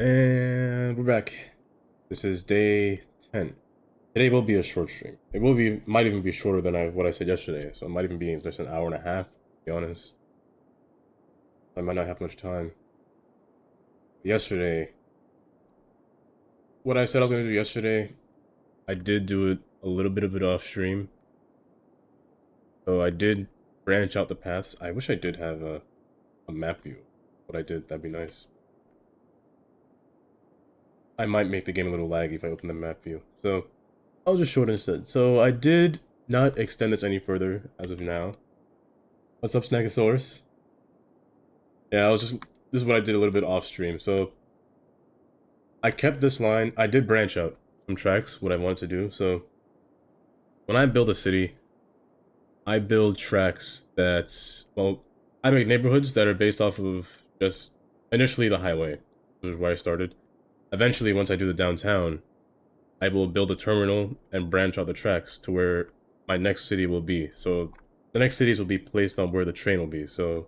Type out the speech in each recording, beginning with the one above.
And we're back. This is day 10. Today will be a short stream. It will be, might even be shorter than what I said yesterday. So it might even be just an hour and a half, to be honest. I might not have much time. Yesterday, what I said I was going to do yesterday, I did do it a little bit of it off stream. So I did branch out the paths. I wish I did have a map view. What I did, that'd be nice. I might make the game a little laggy if I open the map view. So I'll just shorten instead. So I did not extend this any further as of now. What's up, Snagasaurus? Yeah, this is what I did a little bit off stream. So I kept this line. I did branch out some tracks, what I wanted to do. So when I build a city, I build tracks that, well, I make neighborhoods that are based off of just initially the highway, which is where I started. Eventually, once I do the downtown, I will build a terminal and branch out the tracks to where my next city will be. So the next cities will be placed on where the train will be. So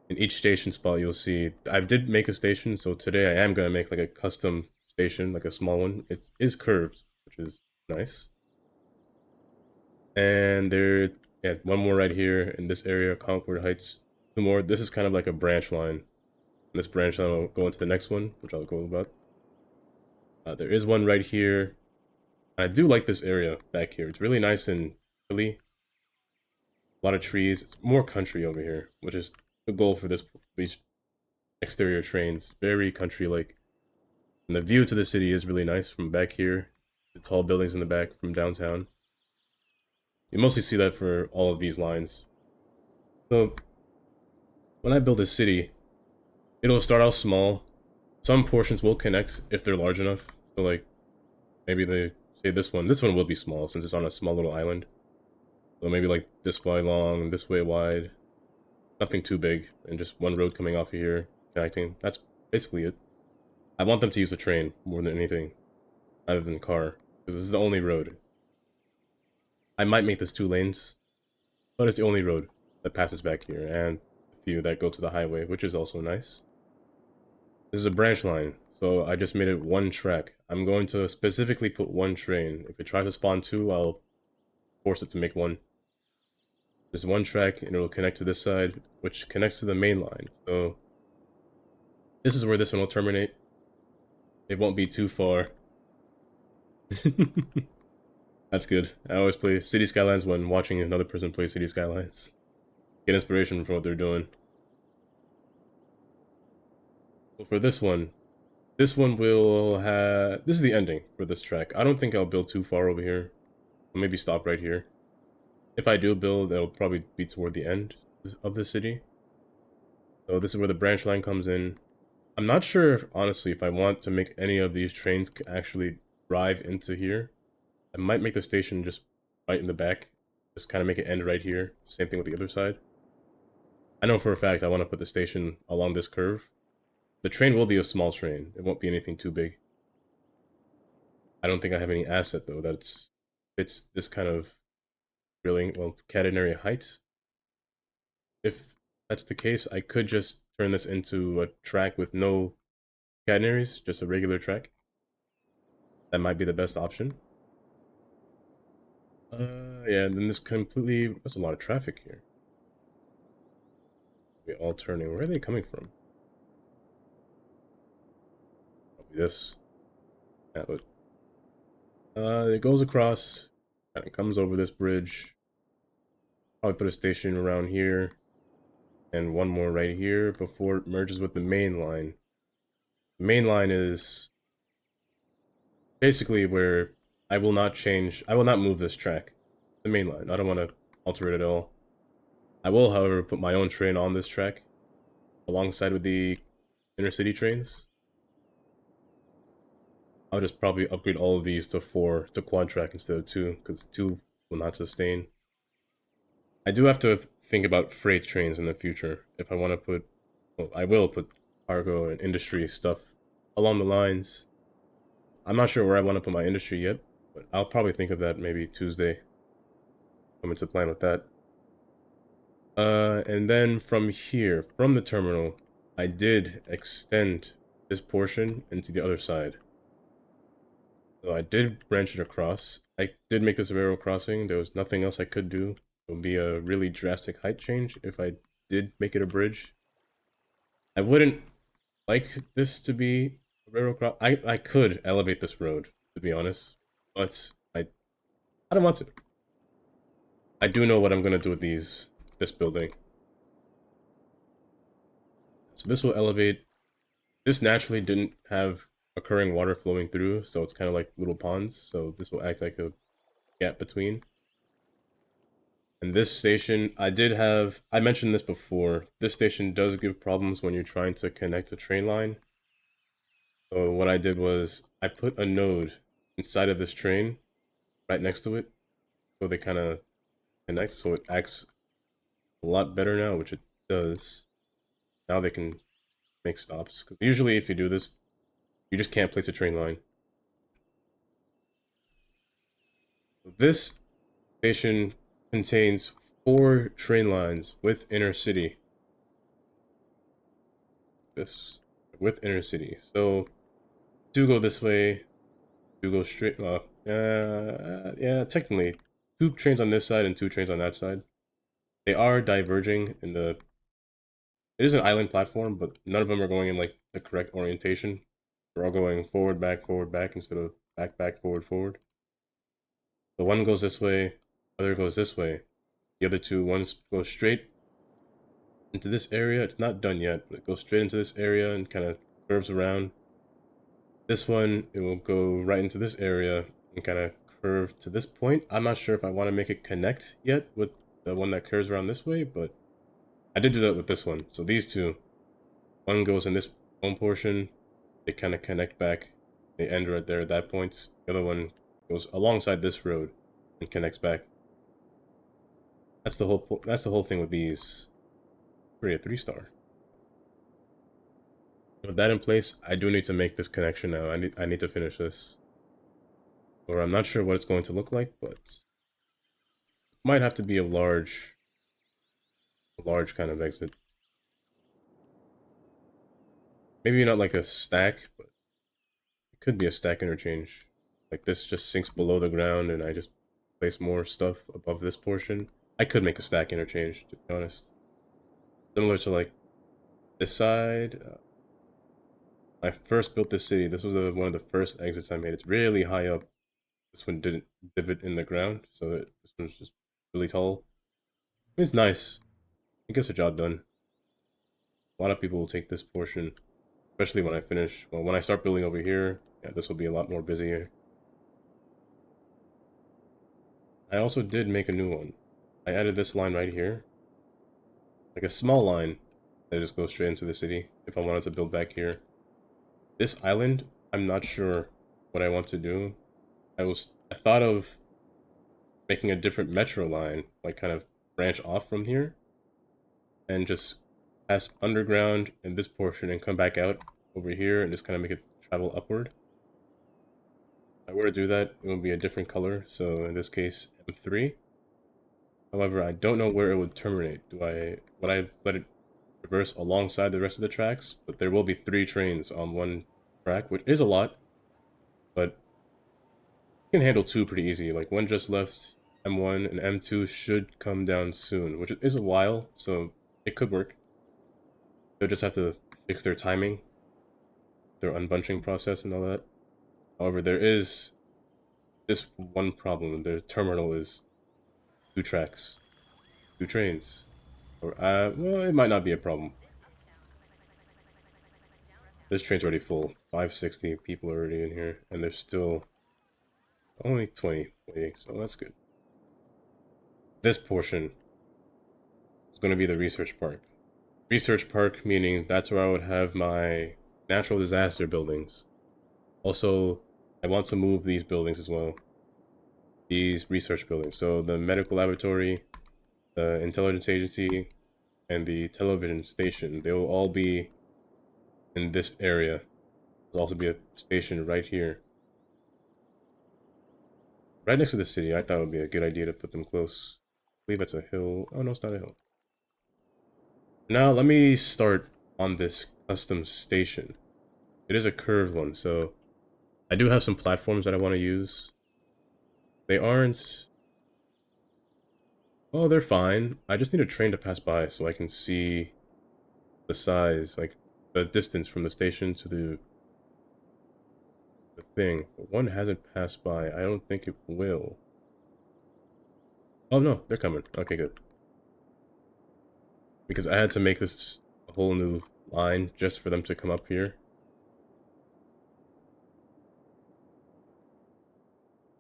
in each station spot, you'll see I did make a station. So today I am gonna make like a custom station, like a small one. It is curved, which is nice. And there, yeah, one more right here in this area, Concord Heights. Two more. This is kind of like a branch line. This branch line will go into the next one, which I'll go about. There is one right here. I do like this area back here. It's really nice and hilly. A lot of trees. It's more country over here, which is the goal for these exterior trains. Very country-like. And the view to the city is really nice from back here. The tall buildings in the back from downtown. You mostly see that for all of these lines. So, when I build a city, it'll start out small. Some portions will connect if they're large enough. So like, maybe they say this one. This one will be small since it's on a small little island. So maybe like this way long, this way wide. Nothing too big, and just one road coming off of here, connecting. That's basically it. I want them to use the train more than anything, other than car, because this is the only road. I might make this 2 lanes, but it's the only road that passes back here, and a few that go to the highway, which is also nice. This is a branch line, so I just made it one track. I'm going to specifically put one train. If it tries to spawn two, I'll force it to make one. There's one track, and it'll connect to this side, which connects to the main line. So this is where this one will terminate. It won't be too far. That's good. I always play City Skylines when watching another person play City Skylines. Get inspiration from what they're doing. So for this one will have... This is the ending for this track. I don't think I'll build too far over here. I'll maybe stop right here. If I do build, it'll probably be toward the end of the city. So this is where the branch line comes in. I'm not sure, honestly, if I want to make any of these trains actually drive into here. I might make the station just right in the back. Just kind of make it end right here. Same thing with the other side. I know for a fact I want to put the station along this curve. The train will be a small train. It won't be anything too big. I don't think I have any asset, though, that's fits this kind of drilling, well, catenary height. If that's the case, I could just turn this into a track with no catenaries, just a regular track. That might be the best option. Yeah, and then this completely... There's a lot of traffic here. We all turning. Where are they coming from? Probably this. Yeah, but... it goes across, and it comes over this bridge. Probably put a station around here, and one more right here before it merges with the main line. The main line is basically where I will not move this track. The main line. I don't want to alter it at all. I will, however, put my own train on this track, alongside with the intercity trains. I'll just probably upgrade all of these to 4 to quad track instead of 2, because 2 will not sustain. I do have to think about freight trains in the future if I want to put, well, I will put cargo and industry stuff along the lines. I'm not sure where I want to put my industry yet, but I'll probably think of that maybe Tuesday. Come into plan with that. And then from here, from the terminal, I did extend this portion into the other side. So I did branch it across. I did make this a railroad crossing. There was nothing else I could do. It would be a really drastic height change if I did make it a bridge. I wouldn't like this to be a railroad cross. I could elevate this road, to be honest, but I don't want to. I do know what I'm gonna do with this building. So this will elevate. This naturally didn't have occurring water flowing through, so it's kind of like little ponds. So this will act like a gap between. And this station, I mentioned this before, this station does give problems when you're trying to connect a train line. So what I did was, I put a node inside of this train, right next to it, so they kind of connect, so it acts a lot better now, which it does. Now they can make stops, because usually if you do this, you just can't place a train line. This station contains 4 train lines with inner city. This with inner city. So 2 go this way, 2 go straight. Yeah, technically 2 trains on this side and 2 trains on that side. They are diverging in the. It is an island platform, but none of them are going in like the correct orientation. They're all going forward, back instead of back, forward, forward. So one goes this way, other goes this way. The other 2, one goes straight into this area. It's not done yet, but it goes straight into this area and kind of curves around. This one, it will go right into this area and kind of curve to this point. I'm not sure if I want to make it connect yet with the one that curves around this way, but I did do that with this one. So these 2, one goes in this one portion, they kind of connect back, they end right there at that point. The other one goes alongside this road and connects back. That's the whole thing with these. A 3-star. With that in place, I do need to make this connection now. I need to finish this. Or I'm not sure what it's going to look like, but it might have to be a large kind of exit. Maybe not like a stack, but it could be a stack interchange. Like this just sinks below the ground and I just place more stuff above this portion. I could make a stack interchange, to be honest. Similar to like this side. I first built this city. This was one of the first exits I made. It's really high up. This one didn't divot in the ground, so this one's just really tall. It's nice. It gets the job done. A lot of people will take this portion, especially when I finish. Well, when I start building over here, yeah, this will be a lot more busier. I also did make a new one. I added this line right here. Like a small line that just goes straight into the city if I wanted to build back here. This island, I'm not sure what I want to do. I thought of making a different metro line, like kind of branch off from here and just pass underground in this portion and come back out over here and just kind of make it travel upward. If I were to do that, it would be a different color, so in this case M3. However, I don't know where it would terminate. Would I let it traverse alongside the rest of the tracks? But there will be 3 trains on one track, which is a lot, but you can handle 2 pretty easy. Like one just left M1 and M2 should come down soon, which is a while, so it could work. They'll just have to fix their timing, their unbunching process and all that. However, there is this one problem. The terminal is 2 tracks, 2 trains. Or, well, it might not be a problem. This train's already full. 560 people already in here, and there's still only 20 waiting, so that's good. This portion is going to be the research park. Research park meaning that's where I would have my natural disaster buildings. Also, I want to move these buildings as well. These research buildings. So the medical laboratory, the intelligence agency, and the television station, they will all be in this area. There'll also be a station right here. Right next to the city. I thought it would be a good idea to put them close. I believe that's a hill. Oh no, it's not a hill. Now let me start on this custom station. it is a curved one, so I do have some platforms that I want to use. They aren't... Oh, they're fine. I just need a train to pass by so I can see the size, like the distance from the station to the thing. But one hasn't passed by. I don't think it will. Oh no, they're coming. Okay, good. Because I had to make this a whole new line just for them to come up here.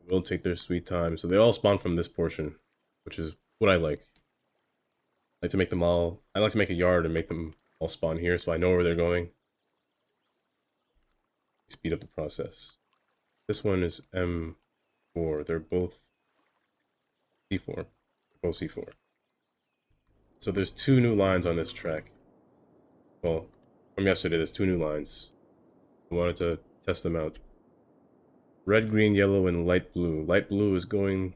It will take their sweet time. So they all spawn from this portion, which is what I like. I like to make them all... I like to make a yard and make them all spawn here so I know where they're going. Speed up the process. This one is M4. They're both C4. They're both C4. So there's two new lines on this track. Well, from yesterday, there's two new lines. I wanted to test them out. Red, green, yellow, and light blue. Light blue is going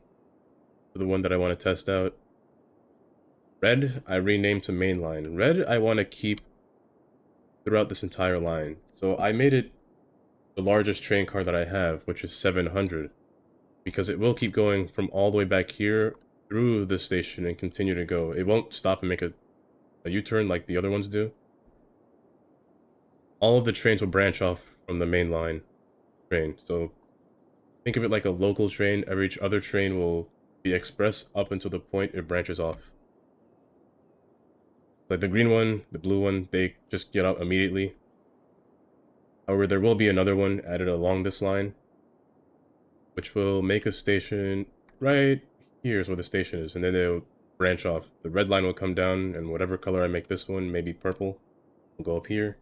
to the one that I want to test out. Red, I renamed to main line. Red, I want to keep throughout this entire line. So I made it the largest train car that I have, which is 700. Because it will keep going from all the way back here through the station and continue to go. It won't stop and make a U-turn like the other ones do. All of the trains will branch off from the main line train. So think of it like a local train. Every other train will be express up until the point it branches off. Like the green one, the blue one, they just get out immediately. However, there will be another one added along this line, which will make a station right here is where the station is, and then they'll branch off. The red line will come down, and whatever color I make this one, maybe purple, will go up here.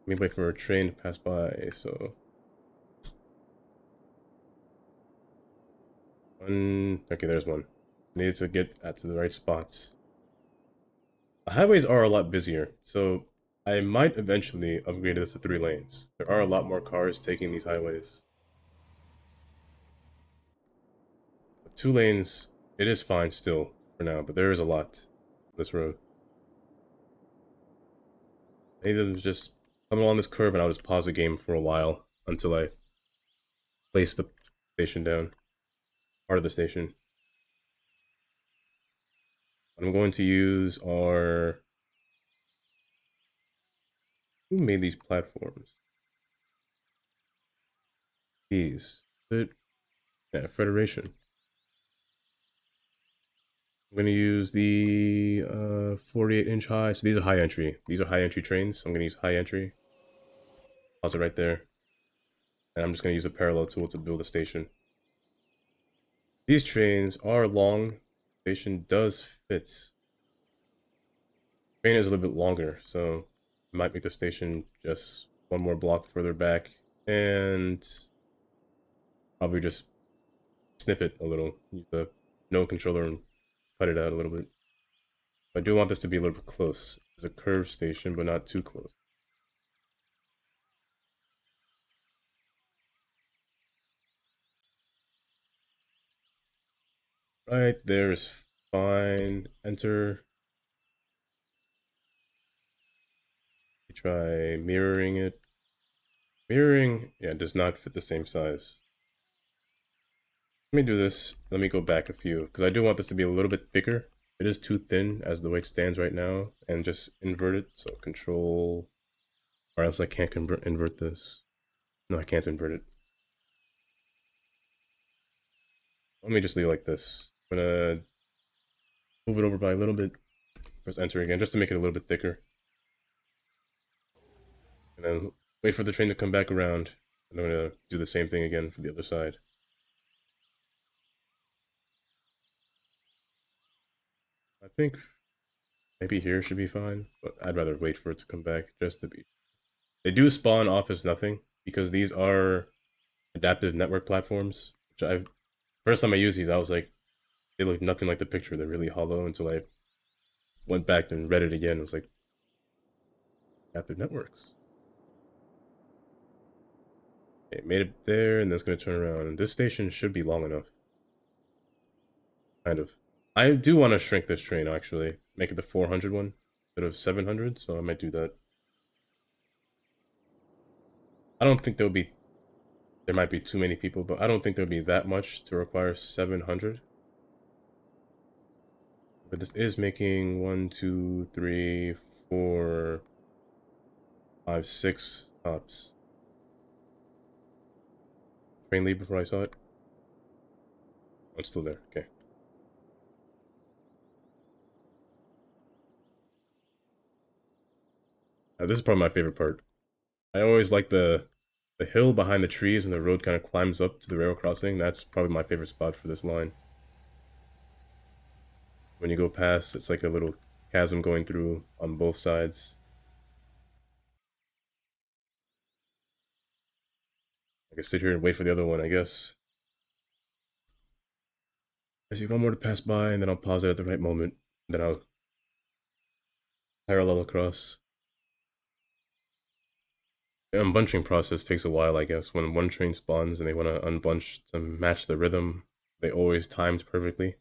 Let me wait for a train to pass by, so... Okay, there's one. Needed to get to the right spots. The highways are a lot busier, so I might eventually upgrade this to 3 lanes. There are a lot more cars taking these highways. But 2 lanes, it is fine still for now, but there is a lot on this road. I need them to just come along this curve and I'll just pause the game for a while until I place the station down. Part of the station. I'm going to use our... Who made these platforms? These. Yeah, Federation. I'm going to use the 48-inch high. So these are high entry. These are high entry trains. So I'm going to use high entry. Pause it right there. And I'm just going to use a parallel tool to build a station. These trains are long. Station does fit. Train is a little bit longer, so I might make the station just one more block further back. And probably just snip it a little. Use the node controller and cut it out a little bit. I do want this to be a little bit close. It's a curved station, but not too close. Right there is fine. Enter. Try mirroring it. Mirroring, yeah, does not fit the same size. Let me do this. Let me go back a few, because I do want this to be a little bit thicker. It is too thin as the way it stands right now, and just invert it. So control, or else I can't invert this. No, I can't invert it. Let me just leave it like this. I'm gonna move it over by a little bit. Press enter again, just to make it a little bit thicker. And then wait for the train to come back around. And I'm gonna do the same thing again for the other side. I think maybe here should be fine, but I'd rather wait for it to come back just to be. They do spawn off as nothing because these are adaptive network platforms. Which first time I used these, I was like, they look nothing like the picture. They're really hollow until I went back and read it again. It was like, adaptive networks. Okay, made it there, and then it's gonna turn around. And this station should be long enough. Kind of. I do want to shrink this train, actually. Make it the 400 one instead of 700, so I might do that. I don't think there'll be, there might be too many people, but I don't think there'll be that much to require 700. But this is making 1, 2, 3, 4, 5, 6 stops. Train leave before I saw it. Oh, it's still there. Okay. This is probably my favorite part. I always like the hill behind the trees and the road kind of climbs up to the rail crossing. That's probably my favorite spot for this line. When you go past, it's like a little chasm going through on both sides. I can sit here and wait for the other one, I guess. I see one more to pass by, and then I'll pause it at the right moment. Then I'll parallel across. The unbunching process takes a while, I guess. When one train spawns and they want to unbunch to match the rhythm, they always timed perfectly.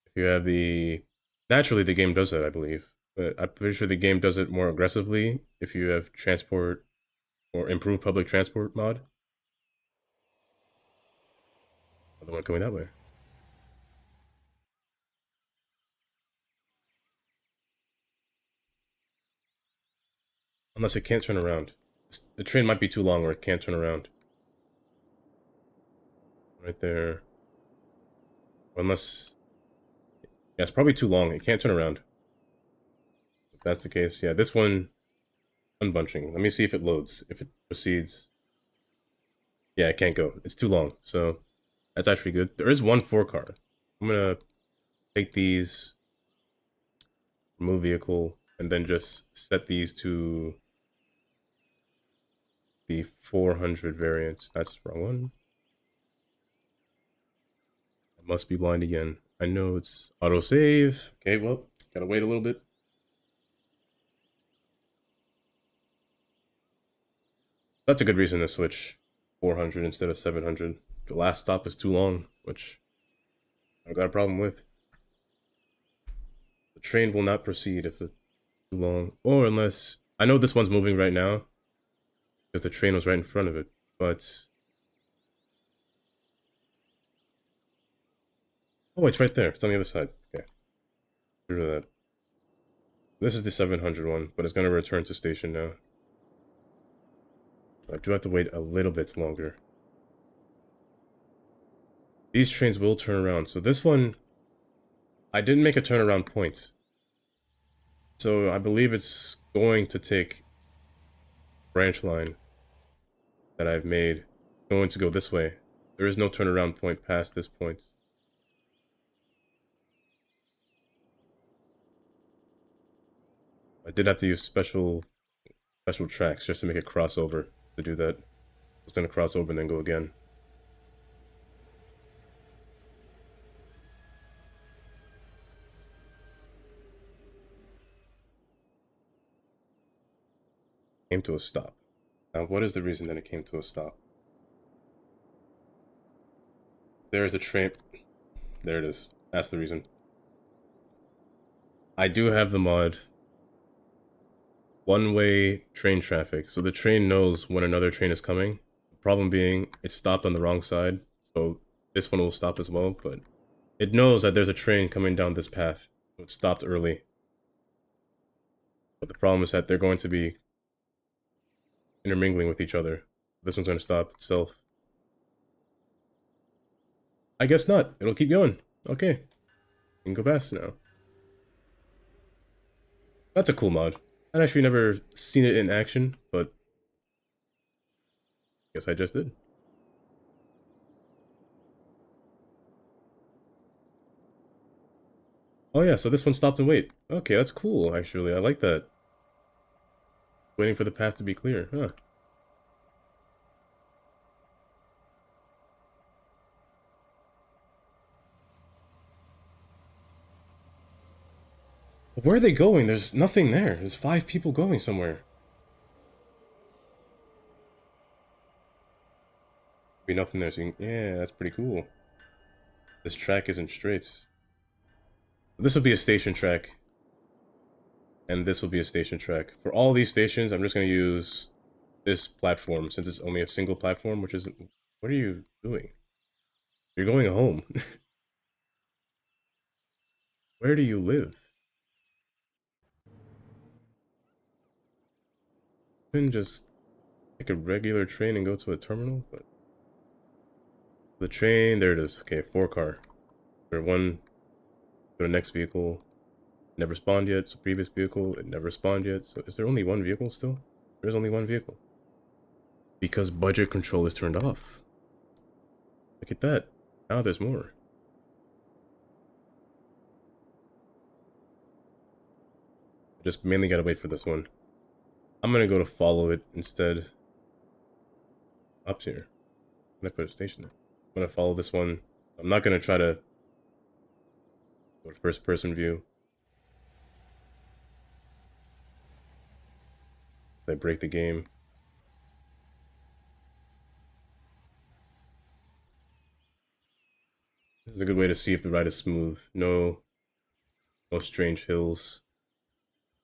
If you have the... Naturally, the game does that, I believe. But I'm pretty sure the game does it more aggressively if you have transport or improved public transport mod. Another one coming that way. Unless it can't turn around. The train might be too long or it can't turn around. Right there. Unless... Yeah, it's probably too long. It can't turn around. If that's the case, yeah, this one... Unbunching. Let me see if it loads. If it proceeds. Yeah, it can't go. It's too long. So, that's actually good. There is one 4-car. I'm gonna take these... Remove vehicle. And then just set these to... the 400 variant. That's the wrong one. I must be blind again. I know it's autosave. Okay, well, gotta wait a little bit. That's a good reason to switch 400 instead of 700. The last stop is too long, which I've got a problem with. The train will not proceed if it's too long. Or unless... I know this one's moving right now, because the train was right in front of it, but... Oh, it's right there. It's on the other side. Okay. Through that. This is the 700 one, but it's going to return to station now. I do have to wait a little bit longer. These trains will turn around. So this one, I didn't make a turnaround point. So I believe it's going to take branch line that I've made going to go this way. There is no turnaround point past this point. I did have to use special tracks just to make it cross over to do that. It's gonna cross over and then go again. Came to a stop. Now, what is the reason that it came to a stop? There is a train. There it is. That's the reason. I do have the mod one-way train traffic, so the train knows when another train is coming. The problem being, it stopped on the wrong side, so this one will stop as well, but it knows that there's a train coming down this path, so it stopped early. But the problem is that they're going to be intermingling with each other. This one's going to stop itself. I guess not. It'll keep going. Okay. You can go past now. That's a cool mod. I've actually never seen it in action, but I guess I just did. Oh yeah, so this one stopped and wait. Okay, that's cool, actually. I like that. Waiting for the path to be clear, huh? Where are they going? There's nothing there. There's 5 people going somewhere. Be nothing there, so you can... Yeah, that's pretty cool. This track isn't straight. This would be a station track. and this will be a station track. For all these stations, I'm just going to use this platform since it's only a single platform, which is... What are you doing? You're going home. Where do you live? You couldn't just take a regular train and go to a terminal? But the train, there it is. Okay, 4-car. Or one, go to the next vehicle. Never spawned yet. So previous vehicle, it never spawned yet. So is there only one vehicle still? There's only one vehicle. Because budget control is turned off. Look at that. Now there's more. I just mainly gotta wait for this one. I'm gonna go to follow it instead. Ups here. I'm gonna put a station there. I'm gonna follow this one. I'm not gonna try to go to first person view. So I break the game. This is a good way to see if the ride is smooth. No strange hills.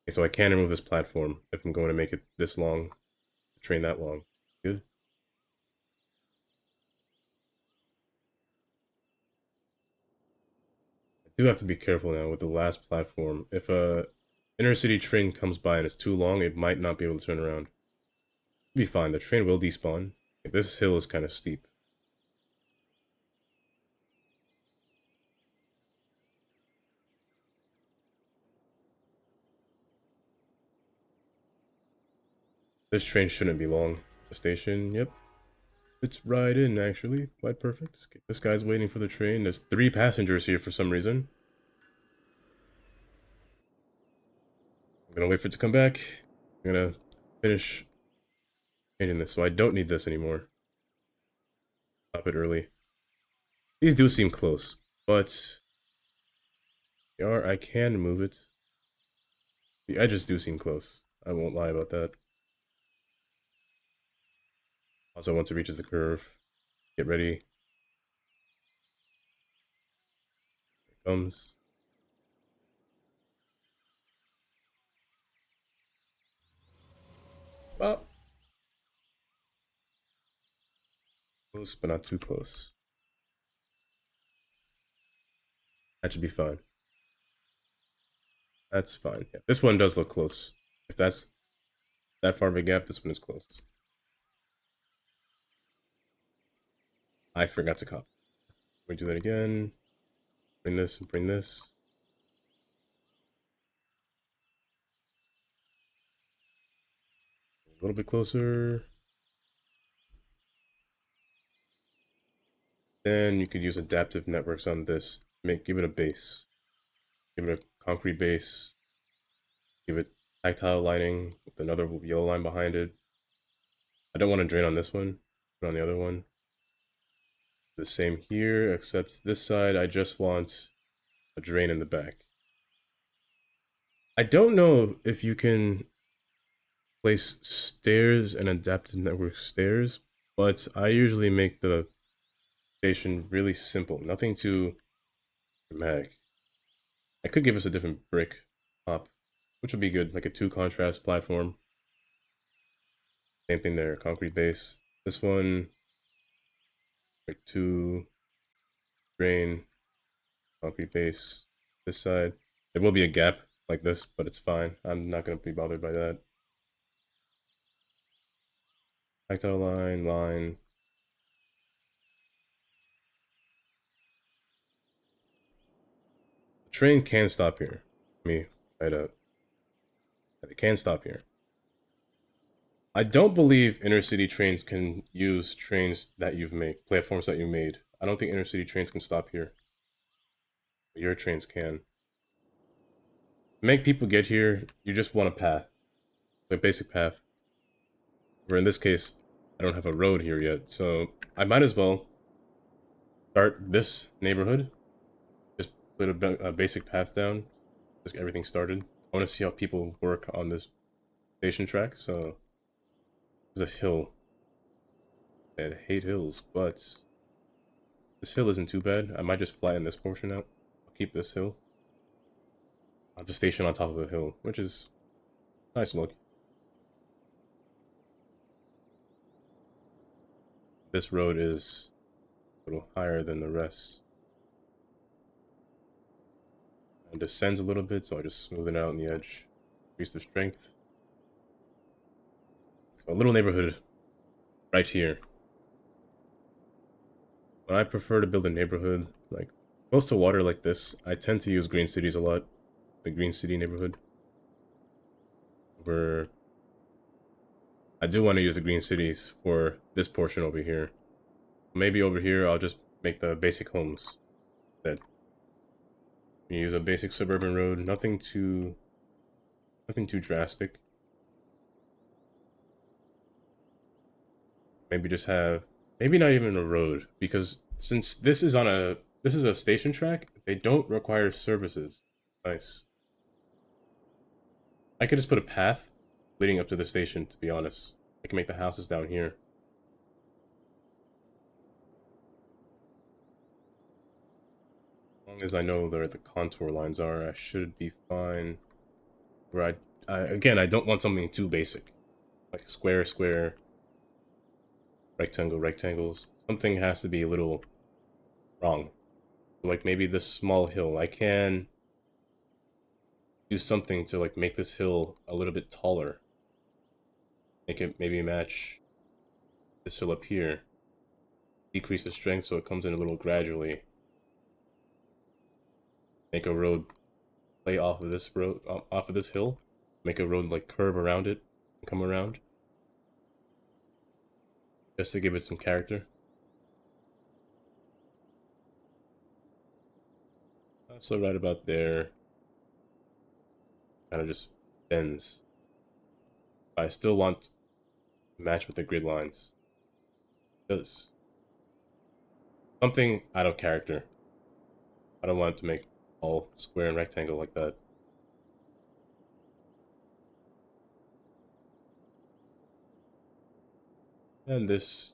Okay, so I can remove this platform if I'm going to make it this long. Train that long. Good. I do have to be careful now with the last platform. If a inner city train comes by and it's too long, it might not be able to turn around. It'll be fine. The train will despawn. This hill is kind of steep. This train shouldn't be long. The station, yep. It's right in, actually. Quite perfect. This guy's waiting for the train. There's 3 passengers here for some reason. I'm gonna wait for it to come back. I'm gonna finish changing this, so I don't need this anymore. Stop it early. These do seem close, but I can move it. The edges do seem close. I won't lie about that. Also, once it reaches the curve, get ready. Here it comes. Up. Close, but not too close. That should be fine. That's fine. Yeah, this one does look close. If that's that far of a gap, this one is close. I forgot to copy. We do that again. Bring this and bring this. A little bit closer. Then you could use adaptive networks on this. Give it a base. Give it a concrete base. Give it tactile lining with another yellow line behind it. I don't want to drain on this one, but on the other one. The same here, except this side I just want a drain in the back. I don't know if you can place stairs and adaptive network stairs, but I usually make the station really simple. Nothing too dramatic. I could give us a different brick top, which would be good, like a 2 contrast platform. Same thing there, concrete base. This one, like 2 drain, concrete base. This side, there will be a gap like this, but it's fine. I'm not gonna be bothered by that. Tactile line. The train can stop here. Let me write up. It can stop here. I don't believe inner city trains can use trains that you've made, platforms that you made. I don't think inner city trains can stop here. But your trains can. To make people get here, you just want a path. A basic path. Where in this case, I don't have a road here yet, so I might as well start this neighborhood. Just put a basic path down. Just get everything started. I want to see how people work on this station track, so there's a hill. I hate hills, but this hill isn't too bad. I might just flatten this portion out. I'll keep this hill. I'll just station on top of a hill, which is Nice look. This road is a little higher than the rest. And descends a little bit, so I just smooth it out on the edge. Increase the strength. So a little neighborhood right here. When I prefer to build a neighborhood like close to water like this, I tend to use green cities a lot. The green city neighborhood. Where I do want to use the green cities for this portion over here. Maybe over here I'll just make the basic homes. That use a basic suburban road, nothing too drastic. Maybe just have maybe not even a road, because since this is a station track, they don't require services. Nice. I could just put a path leading up to the station, to be honest. I can make the houses down here. As long as I know where the contour lines are, I should be fine. Where again, I don't want something too basic. Like square, square, rectangle, rectangles. Something has to be a little wrong. Like maybe this small hill. I can do something to like make this hill a little bit taller. Make it maybe match this hill up here. Decrease the strength so it comes in a little gradually. Make a road play off of this road, off of this hill. Make a road like curve around it and come around. Just to give it some character. So right about there. Kind of just bends. But I still want to match with the grid lines. It does. Something out of character. I don't want it to make all square and rectangle like that. And this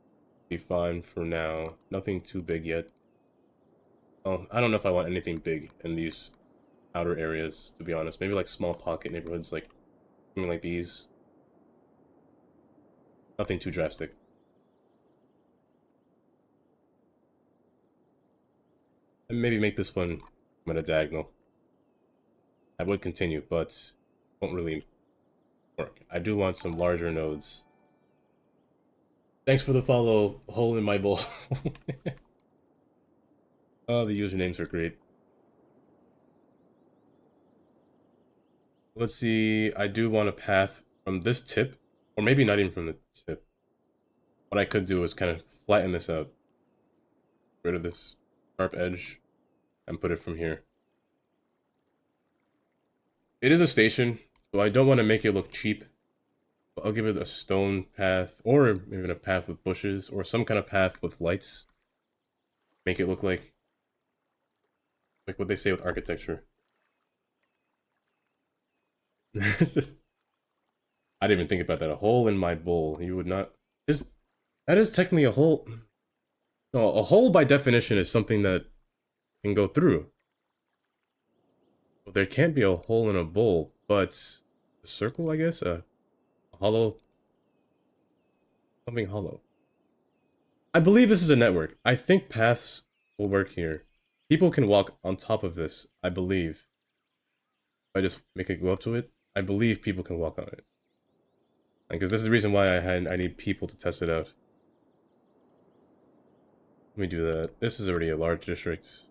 be fine for now. Nothing too big yet. Oh, I don't know if I want anything big in these outer areas, to be honest. Maybe like small pocket neighborhoods, like something like these. Nothing too drastic. And maybe make this one at a diagonal. I would continue, but won't really work. I do want some larger nodes. Thanks for the follow, hole in my bowl. Oh, the usernames are great. Let's see, I do want a path from this tip, or maybe not even from the tip. What I could do is kind of flatten this out. Rid of this sharp edge, and put it from here. It is a station, so I don't want to make it look cheap. But I'll give it a stone path, or even a path with bushes, or some kind of path with lights. Make it look like what they say with architecture. I didn't even think about that. A hole in my bowl. You would not. That is technically a hole. No, a hole by definition is something that can go through. Well, there can't be a hole in a bowl, but a circle, I guess, a hollow, something hollow. I believe this is a network. I think paths will work here. People can walk on top of this, I believe. If I just make it go up to it, I believe people can walk on it. Because this is the reason why I need people to test it out. Let me do that. This is already a large district.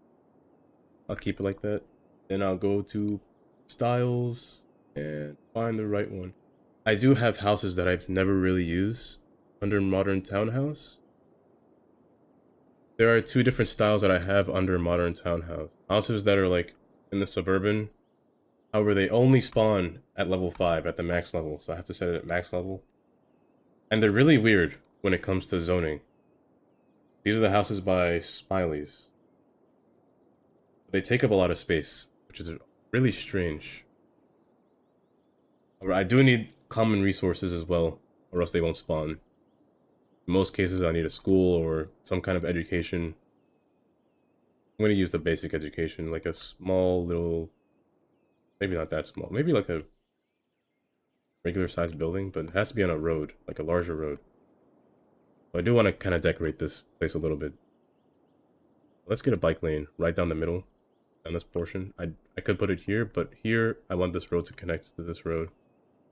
I'll keep it like that. Then I'll go to styles and find the right one. I do have houses that I've never really used under modern townhouse. There are two different styles that I have under modern townhouse. Houses that are like in the suburban. However, they only spawn at level 5 at the max level, so I have to set it at max level. And they're really weird when it comes to zoning. These are the houses by Smiley's. They take up a lot of space, which is really strange. However, I do need common resources as well, or else they won't spawn. In most cases, I need a school or some kind of education. I'm going to use the basic education, like a small little... Maybe not that small. Maybe like a regular sized building, but it has to be on a road, like a larger road. So I do want to kind of decorate this place a little bit. Let's get a bike lane right down the middle on this portion. I could put it here, but here I want this road to connect to this road.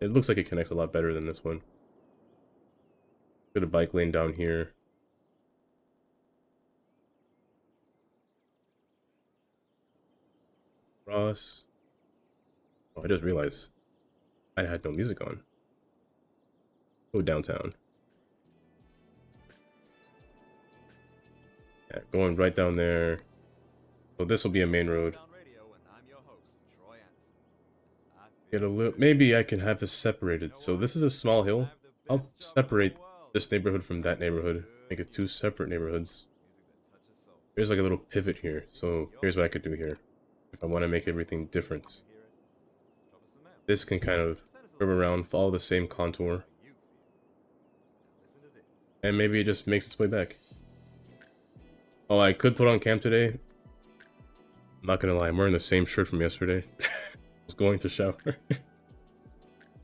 It looks like it connects a lot better than this one. Get a bike lane down here. Cross. Oh, I just realized I had no music on. Go downtown. Yeah, going right down there. So this will be a main road. Get a little. Maybe I can have this separated. So this is a small hill. I'll separate this neighborhood from that neighborhood. Make it two separate neighborhoods. Here's like a little pivot here. So here's what I could do here. If I want to make everything different. This can kind of curve around, follow the same contour. And maybe it just makes its way back. Oh, I could put on cam today. I'm not gonna lie, I'm wearing the same shirt from yesterday. I was going to shower.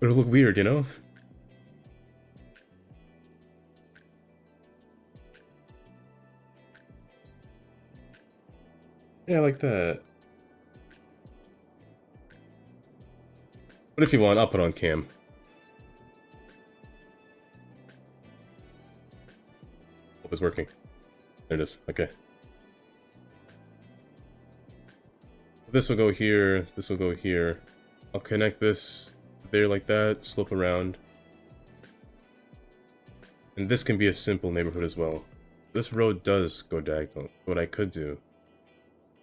It'll look weird, you know? Yeah, like that. But if you want, I'll put on cam. Hope it's working. There it is. Okay. This will go here. This will go here. I'll connect this there like that. Slope around. And this can be a simple neighborhood as well. This road does go diagonal. What I could do,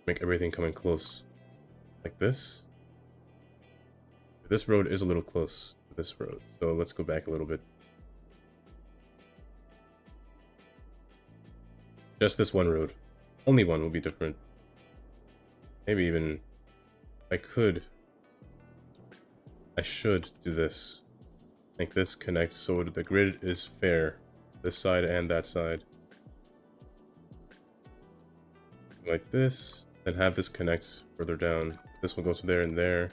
make everything coming close. Like this. This road is a little close to this road. So let's go back a little bit. Just this one road. Only one will be different. Maybe even... I should do this. Make this connect so the grid is fair. This side and that side. Like this. Then have this connect further down. This will go to there and there.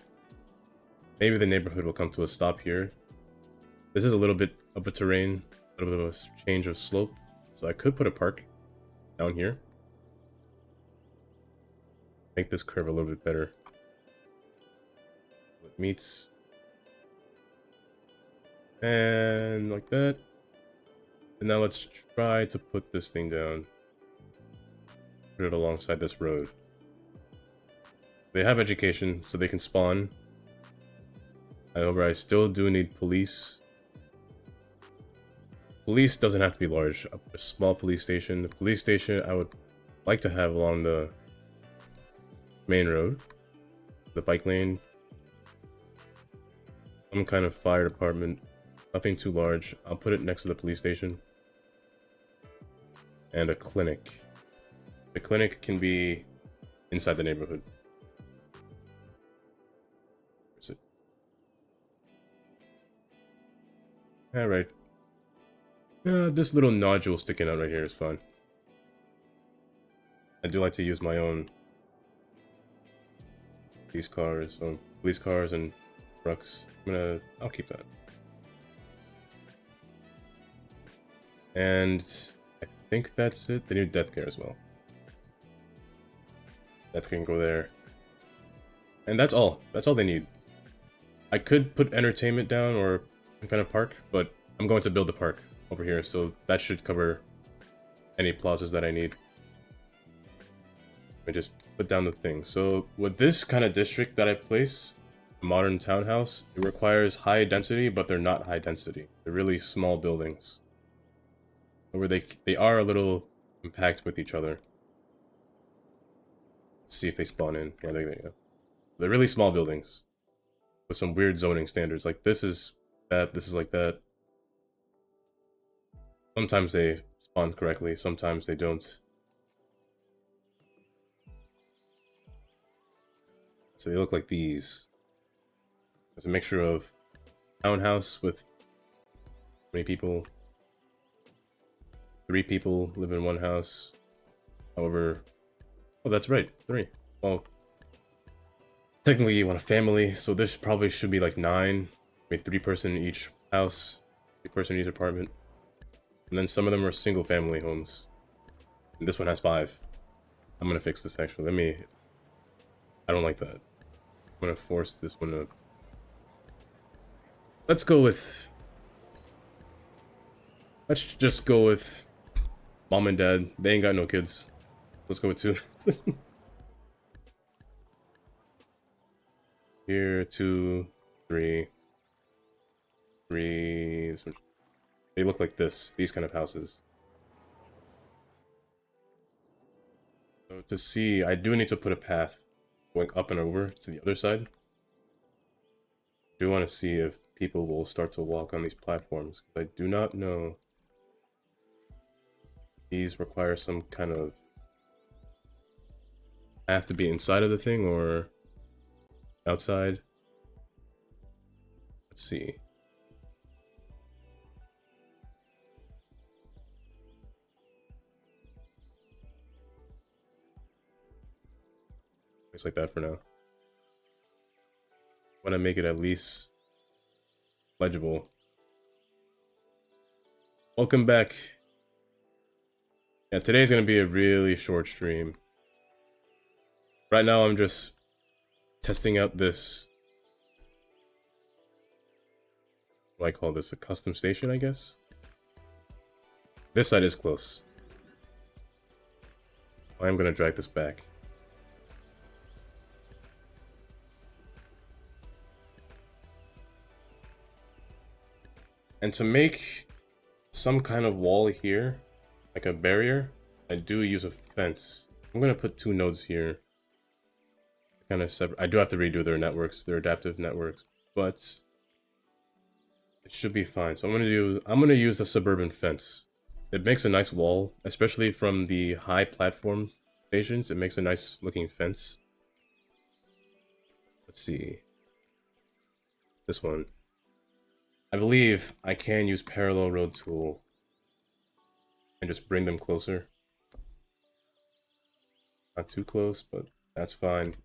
Maybe the neighborhood will come to a stop here. This is a little bit of a terrain. A little bit of a change of slope. So I could put a park down here. Make this curve a little bit better. It meets. And like that. And now let's try to put this thing down. Put it alongside this road. They have education, so they can spawn. However, I still do need police. Police doesn't have to be large. A small police station. The police station I would like to have along the main road. The bike lane. Some kind of fire department. Nothing too large. I'll put it next to the police station. And a clinic. The clinic can be inside the neighborhood. Where's it? Alright. This little nodule sticking out right here is fun. I do like to use my own police cars, or police cars and trucks. I'll keep that. And I think that's it. They need death care as well. Death care can go there. And that's all. That's all they need. I could put entertainment down or some kind of park, but I'm going to build the park over here, so that should cover any plazas that I need. Let me just put down the thing. So with this kind of district that I place, a modern townhouse, it requires high density, but they're not high density. They're really small buildings. Where they are a little compact with each other. Let's see if they spawn in. Yeah, there they go. They're really small buildings. With some weird zoning standards. Like this is that, this is like that. Sometimes they spawn correctly, sometimes they don't. So they look like these. It's a mixture of townhouse with many people. 3 people live in one house. However, oh, that's right, 3. Well, technically you want a family, so this probably should be like 9. Maybe 3-person in each house, 3-person in each apartment. And then some of them are single family homes. And this one has 5. I'm gonna fix this actually. I don't like that. I'm gonna force this one to... Let's just go with mom and dad. They ain't got no kids. Let's go with 2. Here, 2, 3. 3. This one. They look like this. These kind of houses. So to see, I do need to put a path going up and over to the other side. I do want to see if people will start to walk on these platforms. I do not know. These require some kind of... have to be inside of the thing or outside. Let's see. It's like that for now. Want to make it at least legible. Welcome back. Yeah, today's gonna be a really short stream. Right now I'm just testing out this... what do I call this? A custom station, I guess? This side is close. I'm gonna drag this back. And to make some kind of wall here, like a barrier, I do use a fence. I'm gonna put 2 nodes here. Kind of separate. I do have to redo their networks, their adaptive networks, but it should be fine. So I'm gonna use the suburban fence. It makes a nice wall, especially from the high platform stations. It makes a nice looking fence. Let's see. This one. I believe I can use parallel road tool and just bring them closer. Not too close, but that's fine.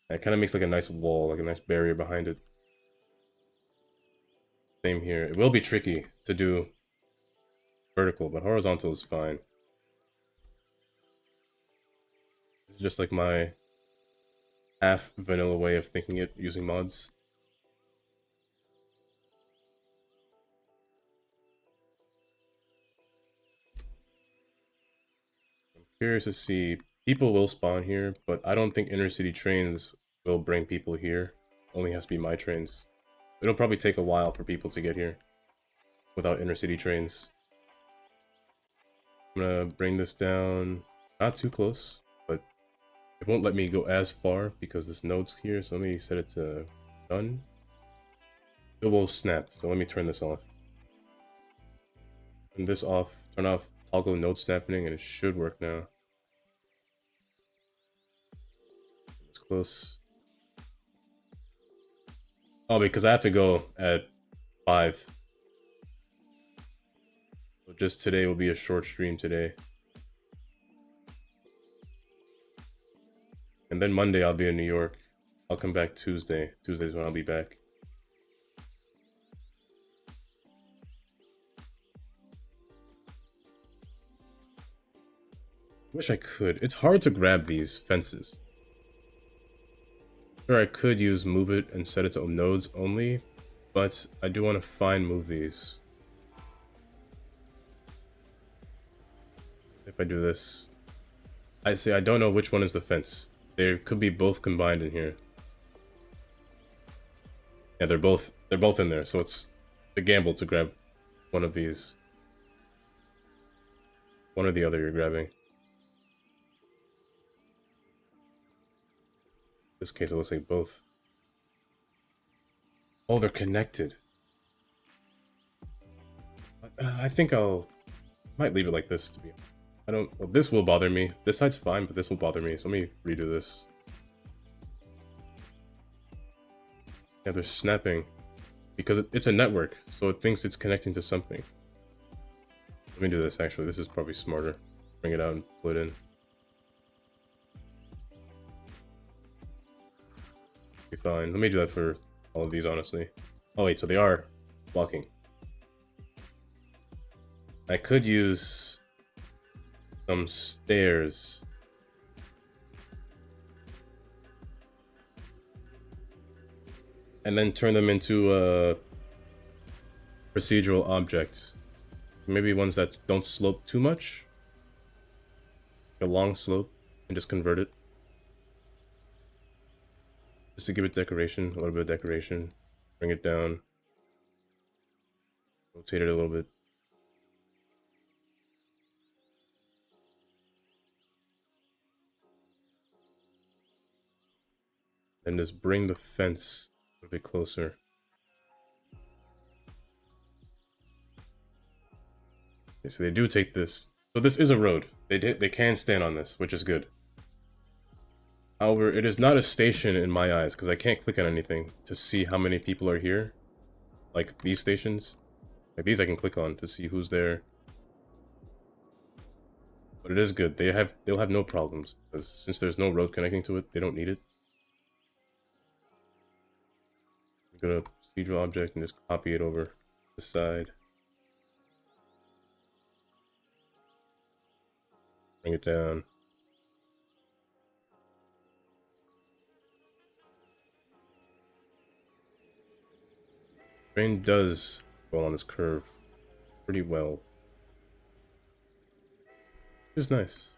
That kind of makes like a nice wall, like a nice barrier behind it. Same here. It will be tricky to do vertical, but horizontal is fine. It's just like my half vanilla way of thinking it using mods. I'm curious to see. People will spawn here, but I don't think inner city trains will bring people here. Only has to be my trains. It'll probably take a while for people to get here without inner city trains. I'm gonna bring this down, not too close, but it won't let me go as far because this node's here, so let me set it to done. It will snap, so let me turn this off. Turn this off, turn off toggle node snapping, and it should work now. It's close. Oh, because I have to go at 5. So just today will be a short stream today. And then Monday I'll be in New York. I'll come back Tuesday. Tuesday's when I'll be back. Wish I could. It's hard to grab these fences. Sure, I could use move it and set it to nodes only, but I do want to fine move these. If I do this, I see. I don't know which one is the fence. They could be both combined in here. Yeah, they're both in there, so it's a gamble to grab one of these. One or the other you're grabbing. In this case, it looks like both. Oh, they're connected. I think might leave it like this to be. Well, this will bother me. This side's fine, but this will bother me. So let me redo this. Yeah, they're snapping because it's a network, so it thinks it's connecting to something. Let me do this. Actually, this is probably smarter. Bring it out and pull it in. Be fine. Let me do that for all of these, honestly. Oh wait, so they are blocking. I could use some stairs. And then turn them into procedural objects. Maybe ones that don't slope too much. A long slope, and just convert it. Just to give it decoration, a little bit of decoration. Bring it down. Rotate it a little bit. And just bring the fence a bit closer. Okay, so they do take this. So this is a road. They can stand on this, which is good. However, it is not a station in my eyes, because I can't click on anything to see how many people are here. Like these stations. Like these I can click on to see who's there. But it is good. They'll have no problems, because since there's no road connecting to it, they don't need it. Go to procedural object and just copy it over the side. Bring it down. Train does go on this curve pretty well. Which is nice.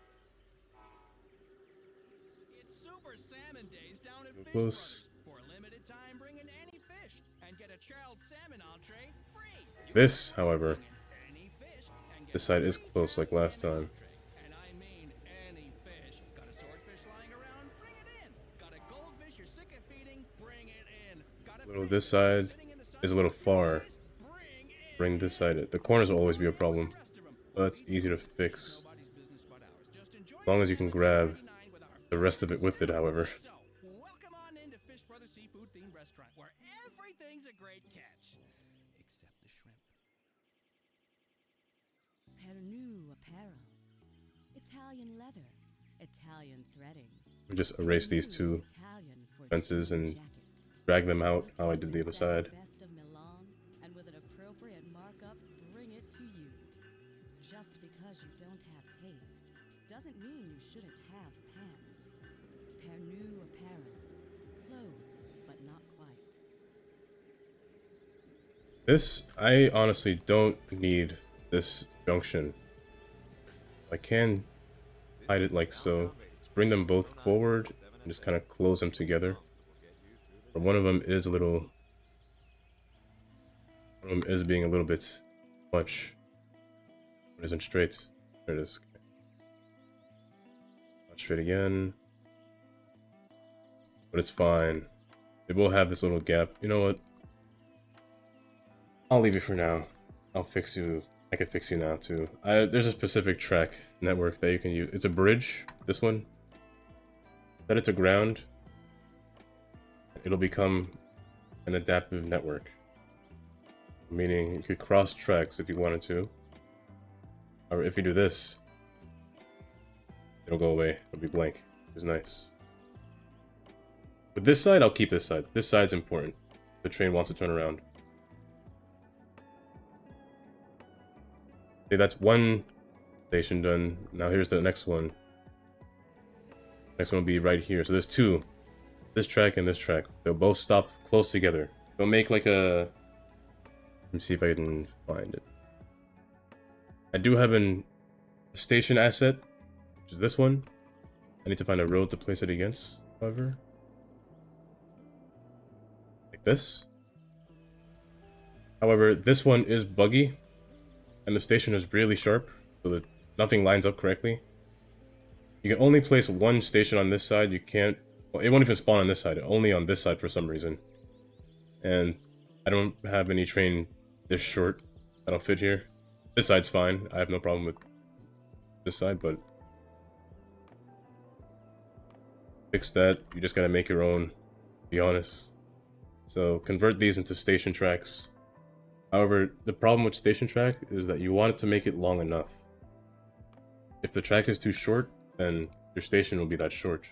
It's Super Salmon Days down at Go Fish close. Brothers. For a limited time, bring in any fish and get a chilled salmon entree free. This, however, Bring in any fish and get this side a is free close like chilled last salmon time. entree. And I mean any fish. Got a swordfish lying around? Bring it in. Got a goldfish you're sick of feeding? Bring it in. Got a Little fish this side sitting in the sun is a little for 3 far. days? Bring it Bring this side in. in. The corners will always be a problem. Rest of 'em. But that's easy to fix. Nobody's business but ours. Just enjoy As long your as you can salmon grab $4.99 with our the rest of it with it, however. So, welcome on into Fish Brothers Seafood Themed Restaurant, where everything's a great catch. Except the shrimp. Pernu apparel, Italian leather, Italian threading. We just erase these Pernu two is Italian for fences jean and jacket. drag them out how I did the other Locally side. best of Milan, and with an appropriate markup, bring it to you. Just because you don't have taste doesn't mean you shouldn't have pants. Pernu apparel, clothes, but not quite. This, I honestly don't need this junction. I can hide it like so. Just bring them both forward and just kind of close them together. But one of them is a little... One of them is being a little bit much. It isn't straight. There it is. Not straight again. But it's fine. It will have this little gap. You know what? I'll leave it for now. I'll fix you. I can fix you now too. There's a specific track network that you can use. It's a bridge. This one. Set it to ground. It'll become an adaptive network. Meaning you could cross tracks if you wanted to. Or if you do this, it'll go away. It'll be blank. It's nice. With this side, I'll keep this side. This side's important. The train wants to turn around. Okay, that's one station done. Now here's the next one. Next one will be right here. So there's two. This track and this track. They'll both stop close together. They'll make like a... Let me see if I can find it. I do have a station asset, which is this one. I need to find a road to place it against, however. Like this. However, this one is buggy. And the station is really sharp, so that nothing lines up correctly. You can only place one station on this side. You can't... Well, it won't even spawn on this side. Only on this side for some reason. And I don't have any train this short that'll fit here. This side's fine. I have no problem with this side, but... Fix that. You just gotta make your own, to be honest. So, convert these into station tracks. However, the problem with station track is that you want it to make it long enough. If the track is too short, then your station will be that short.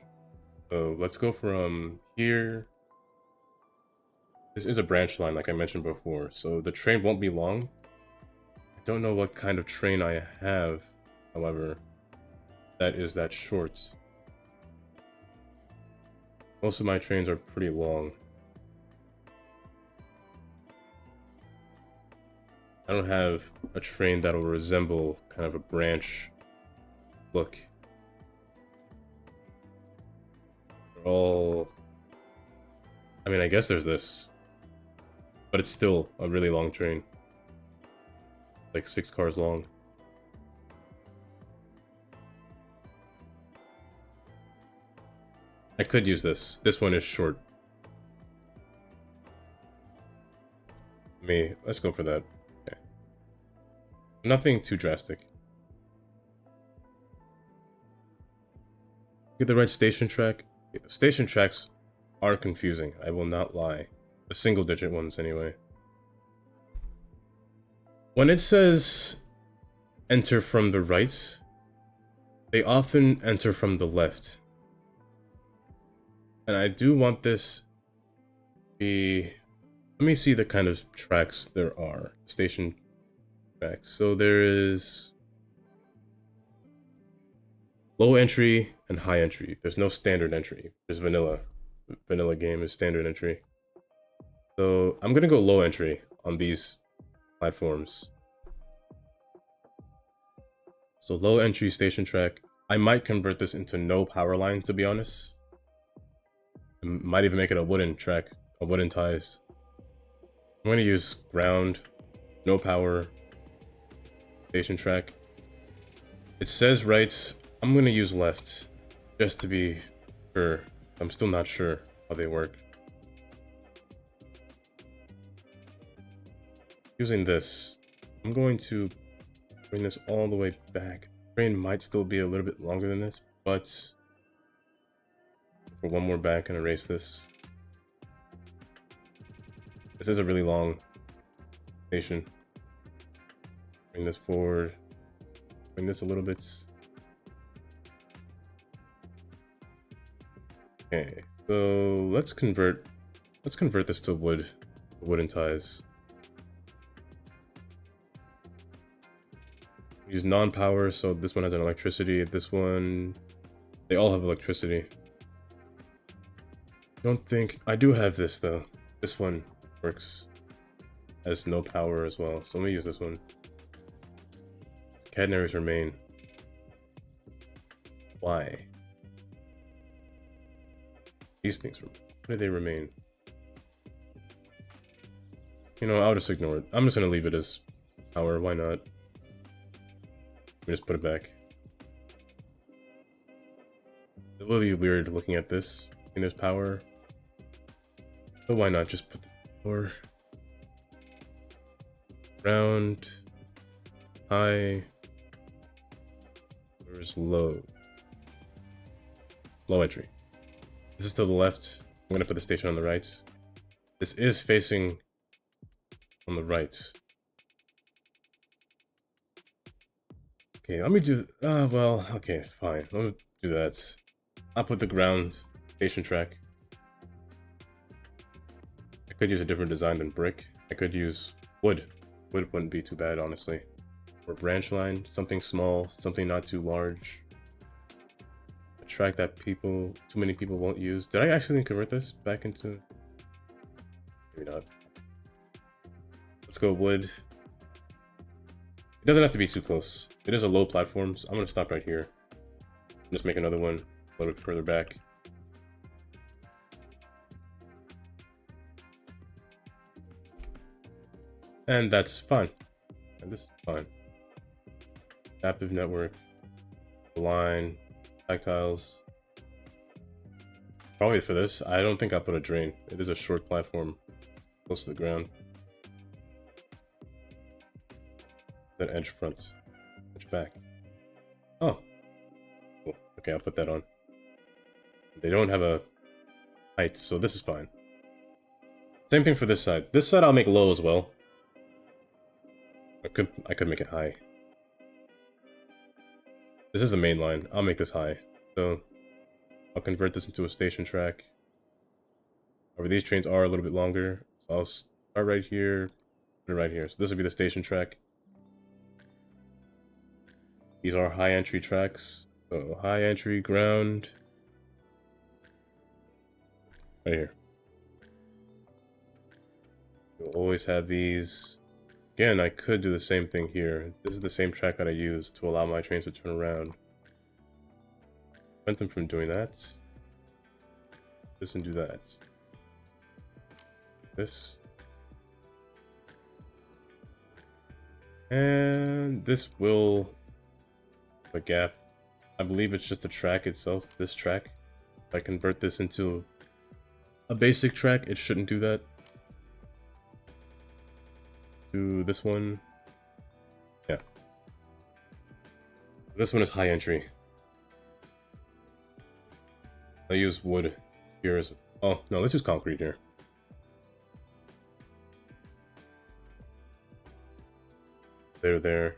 So let's go from here. This is a branch line, like I mentioned before, so the train won't be long. I don't know what kind of train I have, however, that is that short. Most of my trains are pretty long. I don't have a train that'll resemble kind of a branch look. They're all... I mean, I guess there's this. But it's still a really long train. Like 6 cars long. I could use this. This one is short. Let's go for that. Okay. Nothing too drastic. Get the right station track. Station tracks are confusing, I will not lie. The single digit ones anyway. When it says enter from the right, they often enter from the left. And I do want this to be... Let me see the kind of tracks there are. Station tracks. So there is low entry and high entry. There's no standard entry. There's vanilla. Vanilla game is standard entry. So I'm gonna go low entry on these platforms. So low entry station track. I might convert this into no power line, to be honest. I might even make it a wooden track, a wooden ties. I'm gonna use ground, no power, station track. It says right. I'm gonna use left, just to be sure. I'm still not sure how they work. Using this, I'm going to bring this all the way back. The train might still be a little bit longer than this, but for one more back and erase this. This is a really long station. Bring this forward. Bring this a little bit. Okay, so let's convert this to wooden ties. Use non-power, so this one has an electricity. This one, they all have electricity. Don't think I do have this though. This one works as no power as well. So let me use this one. Catenaries remain. Why? These things, why do they remain? You know, I'll just ignore it. I'm just gonna leave it as power. Why not? Let me just put it back. It will be weird looking at this. And there's power. But why not just put the power? Round. High. Where's low? Low entry. This is to the left. I'm gonna put the station on the right. This is facing on the right. Okay, let me do... well, okay, fine. Let me do that. I'll put the ground station track. I could use a different design than brick. I could use wood. Wood wouldn't be too bad, honestly. Or branch line, something small, something not too large. A track that too many people won't use. Did I actually convert this back into... Maybe not. Let's go wood. It doesn't have to be too close. It is a low platform, so I'm gonna stop right here. Just make another one a little bit further back. And that's fine. And this is fine. Adaptive network. Line. Tactiles. Probably for this, I don't think I'll put a drain. It is a short platform. Close to the ground. Then edge front. Edge back. Oh. Cool. Okay, I'll put that on. They don't have a height, so this is fine. Same thing for this side. This side I'll make low as well. I could make it high. This is the main line. I'll make this high. So I'll convert this into a station track. However, these trains are a little bit longer, so I'll start right here, put it right here. So this would be the station track. These are high entry tracks. So high entry ground. Right here. You'll always have these. Again, I could do the same thing here. This is the same track that I use to allow my trains to turn around. Prevent them from doing that. This and do that. This. And this will have a gap. I believe it's just the track itself, this track. If I convert this into a basic track, it shouldn't do that. Do this one. Yeah. This one is high entry. I use wood here as... Oh, no, let's use concrete here. There.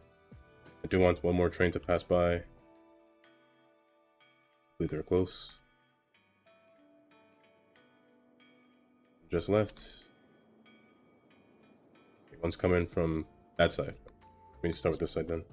I do want one more train to pass by. I believe they're close. Just left. One's coming from that side. We need to start with this side then.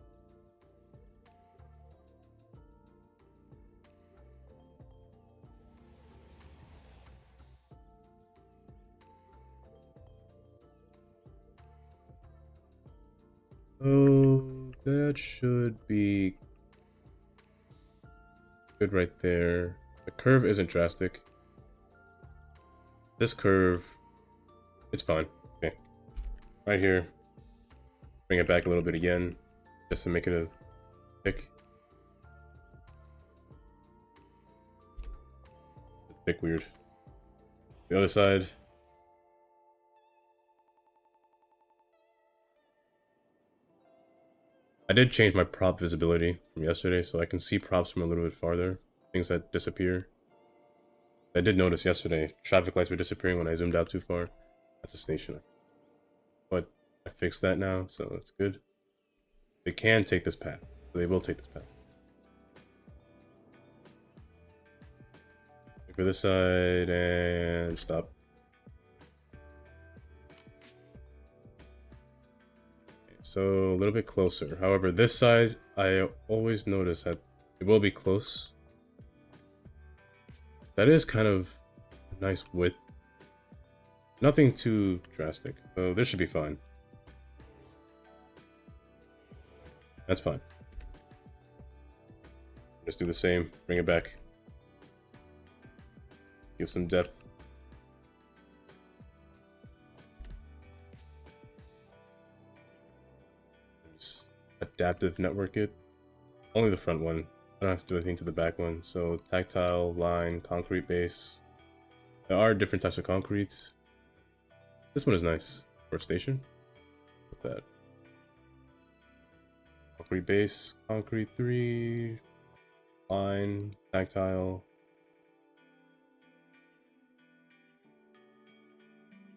Oh, that should be good right there. The curve isn't drastic. This curve, it's fine. Okay. Right here. Bring it back a little bit again, just to make it a thick. Thick weird. The other side. I did change my prop visibility from yesterday, so I can see props from a little bit farther. Things that disappear. I did notice yesterday, traffic lights were disappearing when I zoomed out too far. That's a station. But I fixed that now, so it's good. They can take this path. They will take this path. Look for this side and stop. So a little bit closer. However, this side, I always notice that it will be close. That is kind of a nice width. Nothing too drastic. So this should be fine. That's fine. Just do the same. Bring it back. Give some depth. Adaptive network it. Only the front one. I don't have to do anything to the back one. So tactile, line, concrete base. There are different types of concretes. This one is nice for a station. Look at that. Concrete base, concrete 3, line, tactile.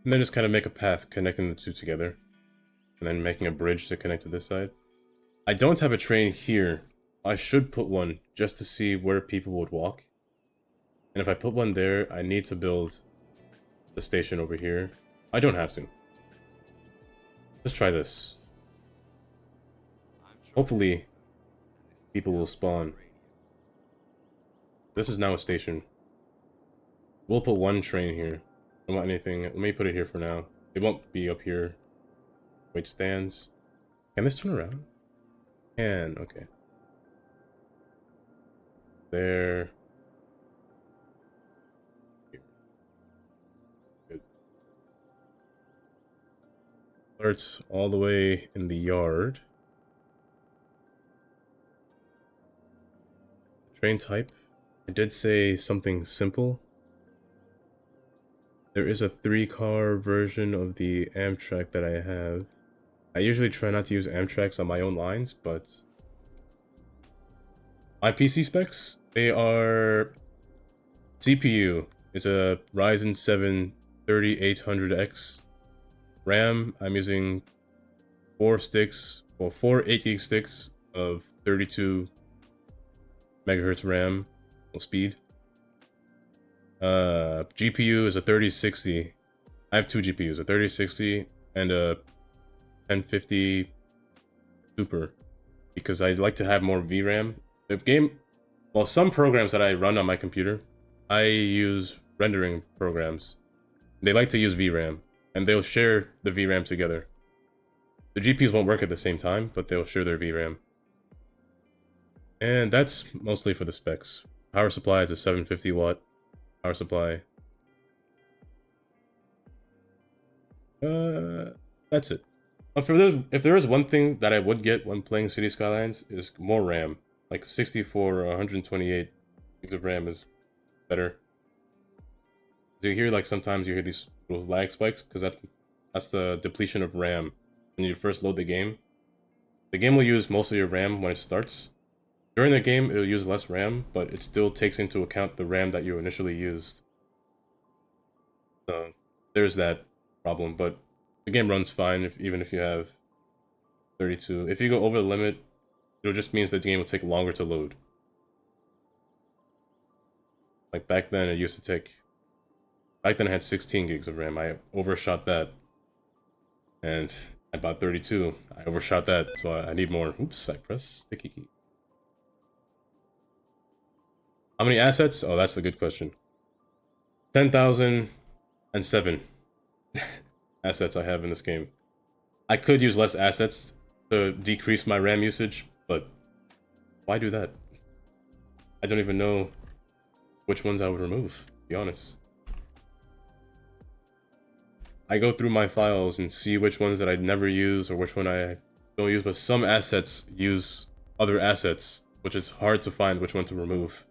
And then just kind of make a path connecting the two together. And then making a bridge to connect to this side. I don't have a train here. I should put one just to see where people would walk. And if I put one there, I need to build the station over here. I don't have to. Let's try this. Hopefully, people will spawn. This is now a station. We'll put one train here. I don't want anything. Let me put it here for now. It won't be up here. Wait, stands. Can this turn around? Can, okay. There. Here. Good. Starts all the way in the yard. Train type. I did say something simple. There is a 3-car version of the Amtrak that I have. I usually try not to use Amtraks on my own lines, but my PC specs, they are CPU is a Ryzen 7 3800X. RAM, I'm using 4 8GB sticks of 32 megahertz RAM speed. GPU is a 3060 I have two GPUs, a 3060 and a 1050 Super, because I like to have more VRAM. The game, well, some programs that I run on my computer, I use rendering programs. They like to use VRAM, and they'll share the VRAM together. The GPUs won't work at the same time, but they'll share their VRAM. And that's mostly for the specs. Power supply is a 750 watt power supply. That's it. If there is one thing that I would get when playing City Skylines is more RAM. Like 64 or 128 gigs of RAM is better. You hear like sometimes you hear these little lag spikes because that's the depletion of RAM when you first load the game. The game will use most of your RAM when it starts. During the game, it'll use less RAM, but it still takes into account the RAM that you initially used. So there's that problem, but the game runs fine even if you have 32. If you go over the limit, it just means that the game will take longer to load. Like back then, it used to take... Back then I had 16 gigs of RAM. I overshot that. And at about 32, I overshot that, so I need more. Oops, I pressed sticky key. How many assets? Oh, that's the good question. 10,007 assets I have in this game. I could use less assets to decrease my RAM usage, but why do that? I don't even know which ones I would remove, to be honest. I go through my files and see which ones that I never use or which one I don't use, but some assets use other assets, which is hard to find which one to remove.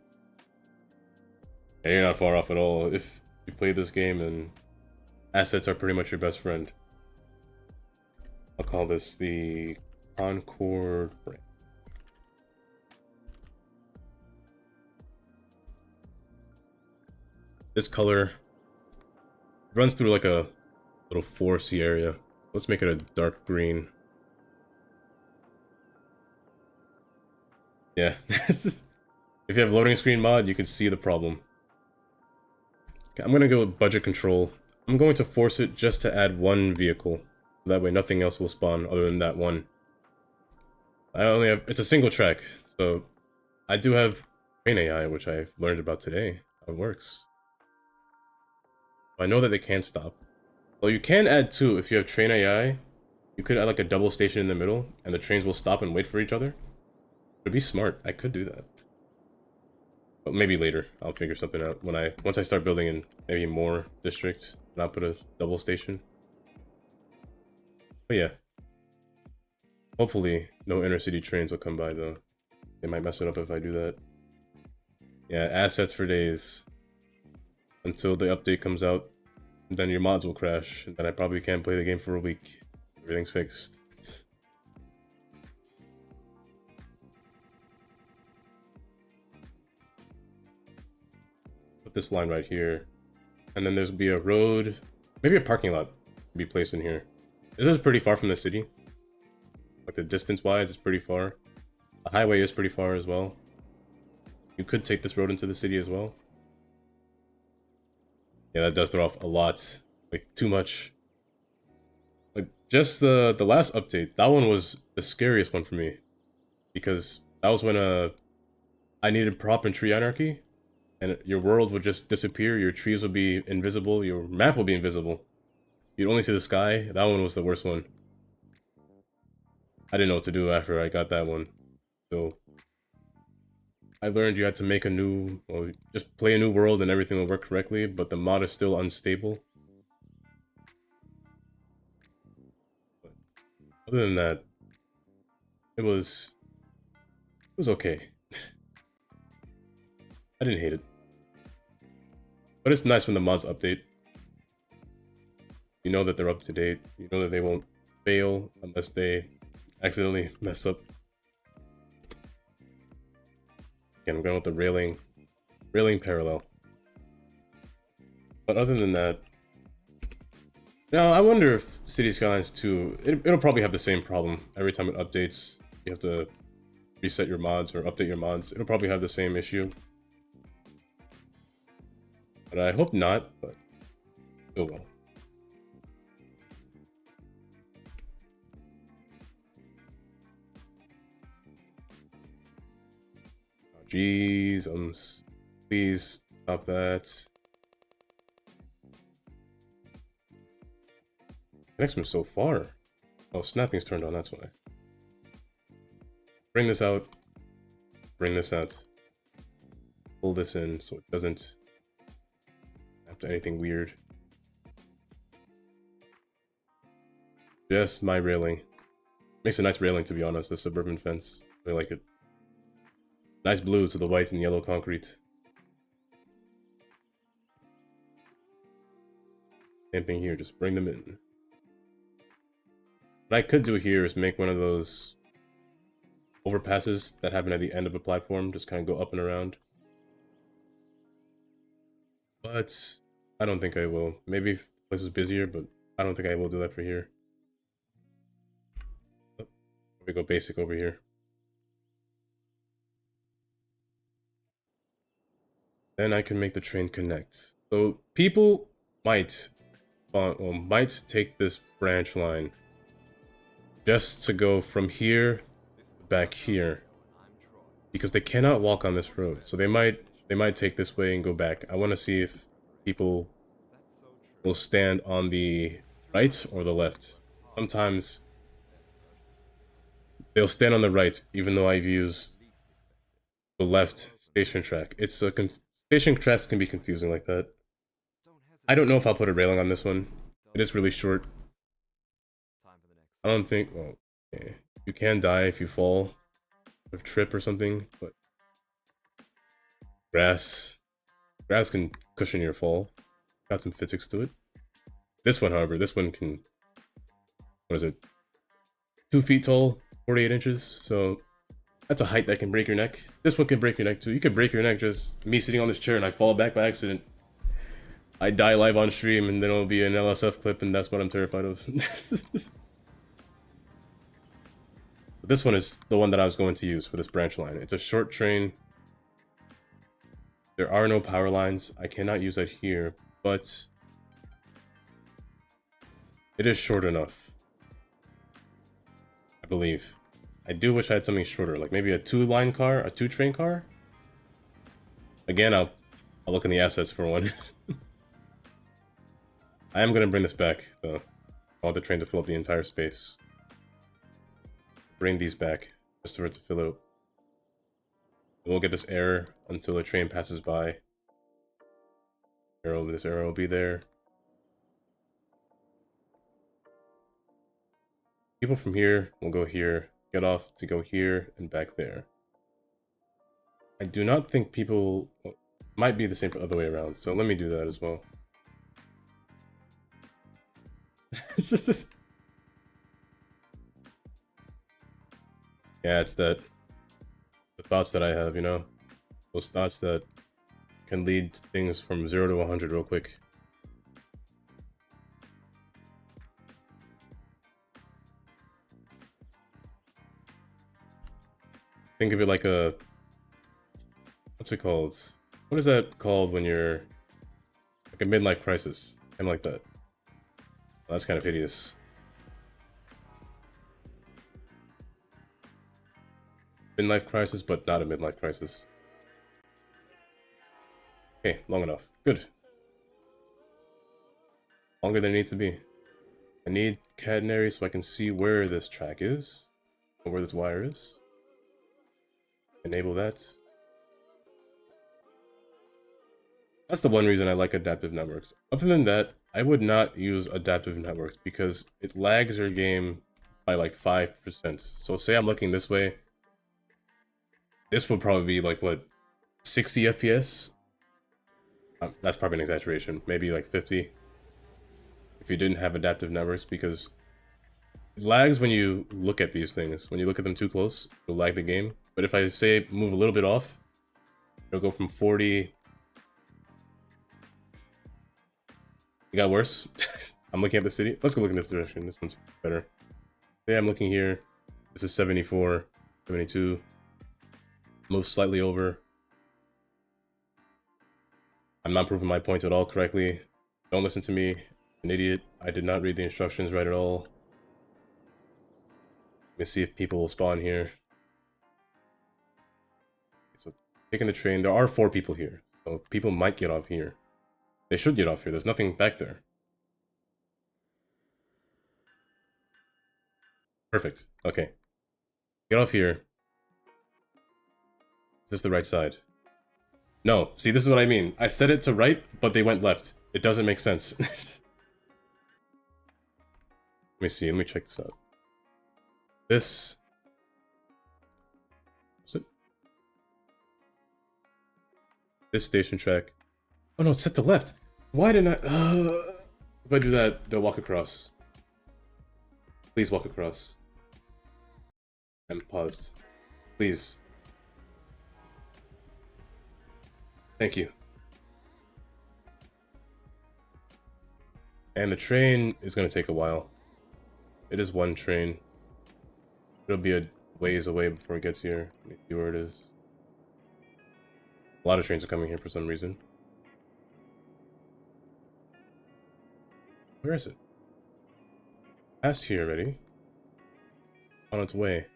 And you're not far off at all. If you play this game, then assets are pretty much your best friend. I'll call this the Concord brand. This color runs through like a little foresty area. Let's make it a dark green. Yeah, if you have loading screen mod, you can see the problem. Okay, I'm gonna go with budget control. I'm going to force it just to add one vehicle. That way nothing else will spawn other than that one. I only have, it's a single track, so I do have train AI, which I've learned about today, how it works. I know that they can't stop. Well, you can add two if you have train AI. You could add like a double station in the middle, and the trains will stop and wait for each other. It'd be smart. I could do that. But maybe later. I'll figure something out when once I start building in maybe more districts, and I'll put a double station. But yeah. Hopefully, no inner city trains will come by though. They might mess it up if I do that. Yeah, assets for days. Until the update comes out. And then your mods will crash, and then I probably can't play the game for a week. Everything's fixed. Put this line right here. And then there's be a road, maybe a parking lot to be placed in here. This is pretty far from the city. Like the distance-wise, it's pretty far. The highway is pretty far as well. You could take this road into the city as well. Yeah, that does throw off a lot. Like, too much. Like, just the last update, that one was the scariest one for me. Because that was when I needed prop and tree anarchy. And your world would just disappear, your trees would be invisible, your map would be invisible. You'd only see the sky. That one was the worst one. I didn't know what to do after I got that one. So I learned you had to make a new, well, just play a new world and everything will work correctly, but the mod is still unstable. But other than that, it was okay. I didn't hate it. But it's nice when the mods update. You know that they're up to date. You know that they won't fail unless they accidentally mess up. Again, I'm going with the railing parallel. But other than that, now I wonder if City Skylines 2, it'll probably have the same problem. Every time it updates, you have to reset your mods or update your mods. It'll probably have the same issue. But I hope not, but oh well. Jeez, please stop that. Connection is so far. Oh, snapping's turned on, that's why. Bring this out. Bring this out. Pull this in so it doesn't snap to anything weird. Just my railing. Makes a nice railing, to be honest, the suburban fence. I like it. Nice blue to the white and yellow concrete. Camping here, just bring them in. What I could do here is make one of those overpasses that happen at the end of a platform, just kind of go up and around. But I don't think I will. Maybe if the place was busier, but I don't think I will do that for here. Oh, we go basic over here. Then I can make the train connect. So people might take this branch line just to go from here back here, because they cannot walk on this road. So they might take this way and go back. I want to see if people will stand on the right or the left. Sometimes they'll stand on the right, even though I've used the left station track. Station tracks can be confusing like that. I don't know if I'll put a railing on this one. It is really short. I don't think, well, okay. You can die if you fall, or trip or something, but grass can cushion your fall. Got some physics to it. This one, however, this one can, what is it? 2 feet tall, 48 inches, so that's a height that can break your neck. This one can break your neck too. You could break your neck just me sitting on this chair and I fall back by accident. I die live on stream and then it'll be an LSF clip and that's what I'm terrified of. This one is the one that I was going to use for this branch line. It's a short train. There are no power lines. I cannot use that here, but it is short enough, I believe. I do wish I had something shorter, like maybe a 2-line car, a 2-train car. Again, I'll look in the assets for one. I am gonna bring this back, though. I want the train to fill up the entire space. Bring these back, just for it to fill out. We'll get this error until a train passes by. This arrow will be there. People from here will go here, get off to go here and back there. I do not think people, well, might be the same for the other way around, so let me do that as well. It's just this. Yeah, it's that, the thoughts that I have, you know? Those thoughts that can lead things from 0 to 100 real quick. Think of it like a, what's it called? What is that called when you're, like a midlife crisis? Kind of like that. Well, that's kind of hideous. Midlife crisis, but not a midlife crisis. Okay, long enough. Good. Longer than it needs to be. I need catenary so I can see where this track is, or where this wire is. Enable that. That's the one reason I like adaptive networks. Other than that, I would not use adaptive networks because it lags your game by like 5%. So say I'm looking this way, this would probably be like, what, 60 FPS? That's probably an exaggeration. Maybe like 50. If you didn't have adaptive networks, because it lags when you look at these things. When you look at them too close, it'll lag the game. But if I say move a little bit off, it'll go from 40. It got worse. I'm looking at the city. Let's go look in this direction. This one's better. Yeah, I'm looking here. This is 74, 72. Move slightly over. I'm not proving my point at all correctly. Don't listen to me. An idiot. I did not read the instructions right at all. Let me see if people will spawn here. So taking the train. There are 4 people here, so people might get off here. They should get off here. There's nothing back there. Perfect. Okay. Get off here. Is this the right side? No. See, this is what I mean. I set it to right, but they went left. It doesn't make sense. Let me see. Let me check this out. This... What's it? This station track. Oh no, it's set to left. Why didn't I... If I do that, they'll walk across. Please walk across. I'm paused. Please. Thank you. And the train is going to take a while. It is one train. It'll be a ways away before it gets here. Let me see where it is. A lot of trains are coming here for some reason. Where is it? Past here already. On its way.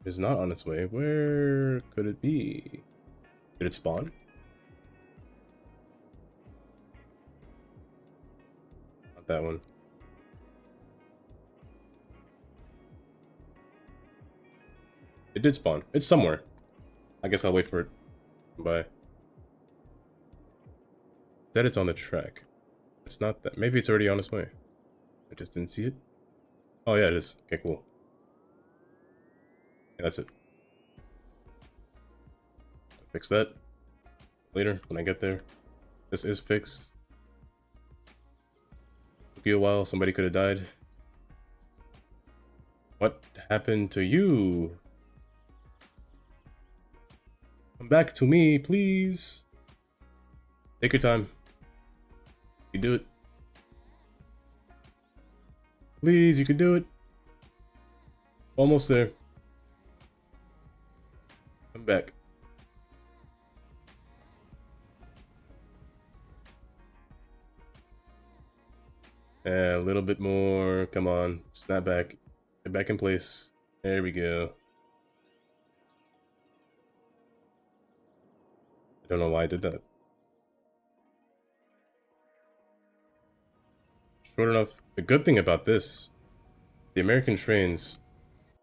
It's not on its way. Where could it be? Did it spawn? Not that one. It did spawn. It's somewhere. I guess I'll wait for it. Bye. Said it's on the track. It's not that. Maybe it's already on its way. I just didn't see it. Oh yeah, it is. Okay, cool. Yeah, that's it. I'll fix that later when I get there. This is fixed. Took you a while. Somebody could have died. What happened to you? Come back to me, please. Take your time. You do it. Please, you can do it. Almost there. Come back. A little bit more. Come on. Snap back. Get back in place. There we go. I don't know why I did that. Short enough. The good thing about this, the American trains,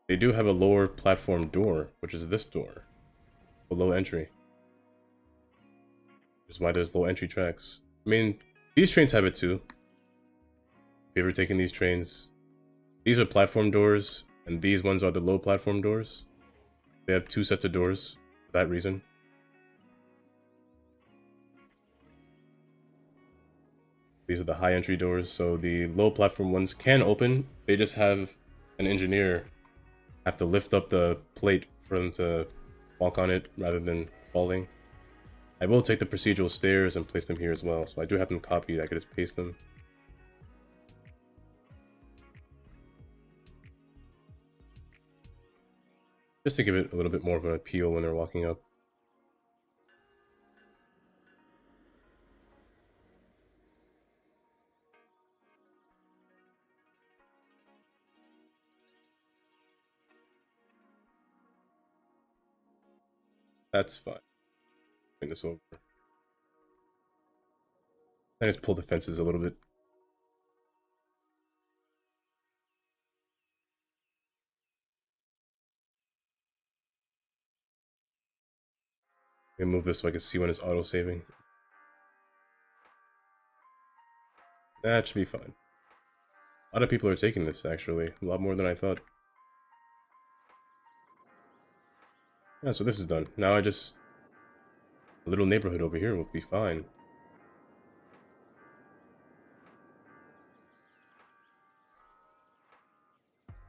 they do have a lower platform door, which is this door. Below entry. Which is why there's low entry tracks. I mean, these trains have it too. If you've ever taken these trains, these are platform doors, and these ones are the low platform doors. They have 2 sets of doors for that reason. These are the high entry doors, so the low platform ones can open. They just have an engineer have to lift up the plate for them to walk on it rather than falling. I will take the procedural stairs and place them here as well, so I do have them copied. I could just paste them. Just to give it a little bit more of an appeal when they're walking up. That's fine. Bring this over. I just pull the fences a little bit. I'm gonna move this so I can see when it's auto-saving. That should be fine. A lot of people are taking this, actually. A lot more than I thought. Yeah, so this is done. Now I just... A little neighborhood over here will be fine.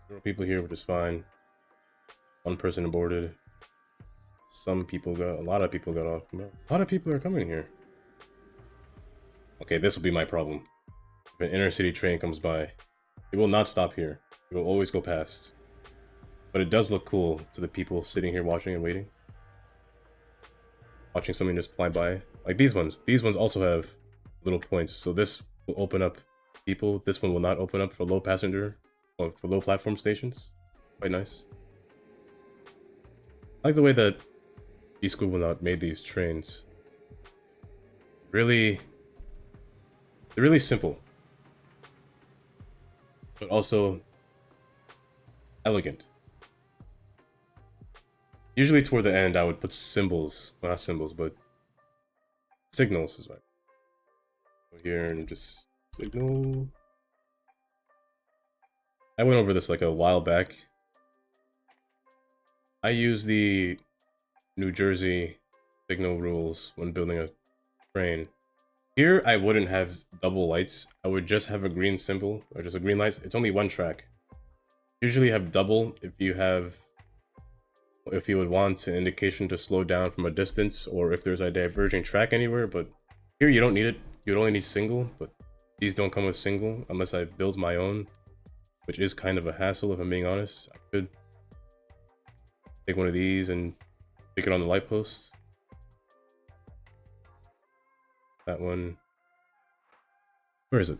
There are people here, which is fine. One person aborted. Some people got... A lot of people got off. A lot of people are coming here. Okay, this will be my problem. If an inner city train comes by, it will not stop here. It will always go past. But it does look cool to the people sitting here watching and waiting. Watching something just fly by. Like these ones. These ones also have little points. So this will open up people. This one will not open up for low passenger or for low platform stations. Quite nice. I like the way that Scribblenauts made these trains. Really, they're really simple, but also elegant. Usually toward the end, I would put symbols. Well, not symbols, but signals is right. Go here and just signal. I went over this like a while back. I use the New Jersey signal rules when building a train. Here, I wouldn't have double lights. I would just have a green symbol, or just a green light. It's only one track. Usually have double if you would want an indication to slow down from a distance, or if there's a diverging track anywhere, but here you don't need it. You'd only need single, but these don't come with single unless I build my own, which is kind of a hassle if I'm being honest. I could take one of these and stick it on the light post. That one. Where is it?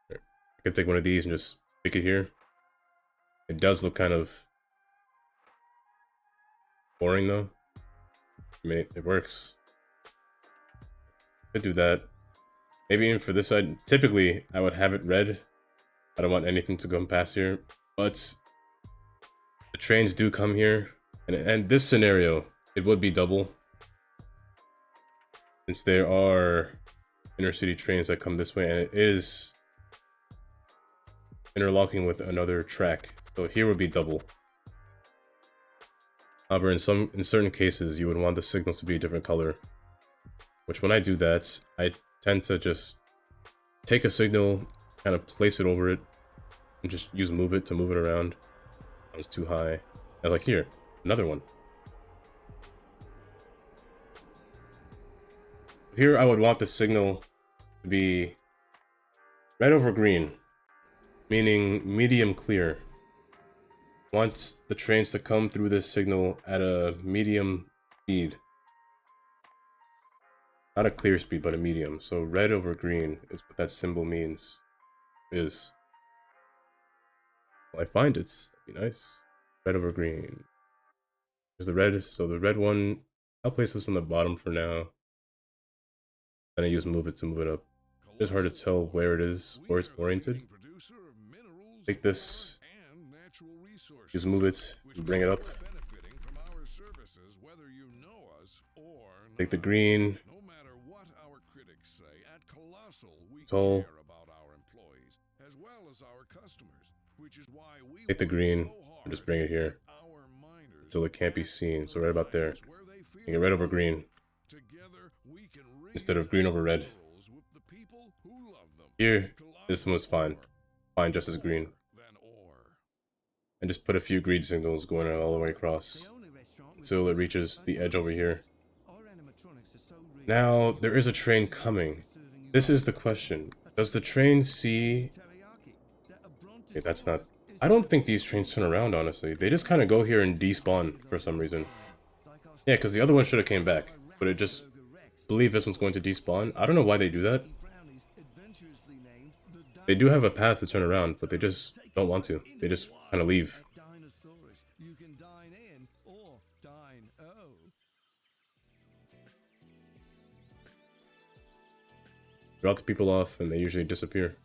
There. I could take one of these and just stick it here. It does look kind of boring though. I mean, it works. Could do that. Maybe even for this side. Typically, I would have it red. I don't want anything to come past here. But the trains do come here. And this scenario, it would be double. Since there are inner city trains that come this way, and it is interlocking with another track. So here would be double. However, in certain cases, you would want the signals to be a different color. Which when I do that, I tend to just take a signal, kind of place it over it, and just use move it to move it around. That was too high. And like here, another one. Here I would want the signal to be red over green, meaning medium clear. Want the trains to come through this signal at a medium speed. Not a clear speed, but a medium. So red over green is what that symbol means. Well, I find it's that'd be nice. Red over green. There's the red. So the red one, I'll place this on the bottom for now. Then I use move it to move it up. It's hard to tell where it is, where it's oriented. Take this, use move it, bring it up. Take the green, tall. Take the green, and just bring it here until it can't be seen. So right about there. You get red over green instead of green over red. Here, this one's fine. Fine, just as green. And just put a few green signals going all the way across until it reaches the edge over here. Now, there is a train coming. This is the question. Does the train see... Okay, that's not... I don't think these trains turn around, honestly. They just kind of go here and despawn for some reason. Yeah, because the other one should have came back. But it just... believe this one's going to despawn. I don't know why they do that. They do have a path to turn around, but they just don't want to. They just kind of leave. Drop the people off, and they usually disappear.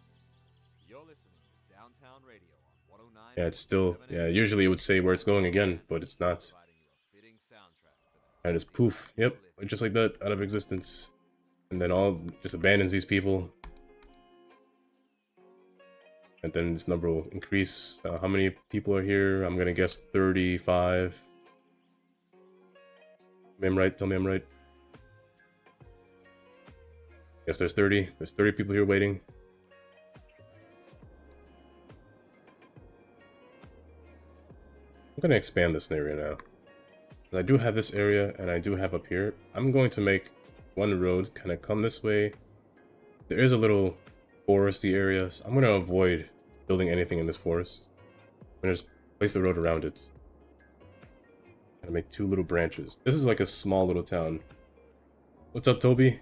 Yeah, it's still... Yeah, usually it would say where it's going again, but it's not. And it's poof. Yep, just like that, out of existence. And then all just abandons these people. And then this number will increase. How many people are here? I'm gonna guess 35. I'm right? Tell me I'm right. Yes, there's 30. There's 30 people here waiting. I'm gonna expand this area now. I do have this area, and I do have up here. I'm going to make one road kind of come this way. There is a little foresty area, so I'm going to avoid building anything in this forest. I'm going to just place the road around it. And make two little branches. This is like a small little town. What's up, Toby?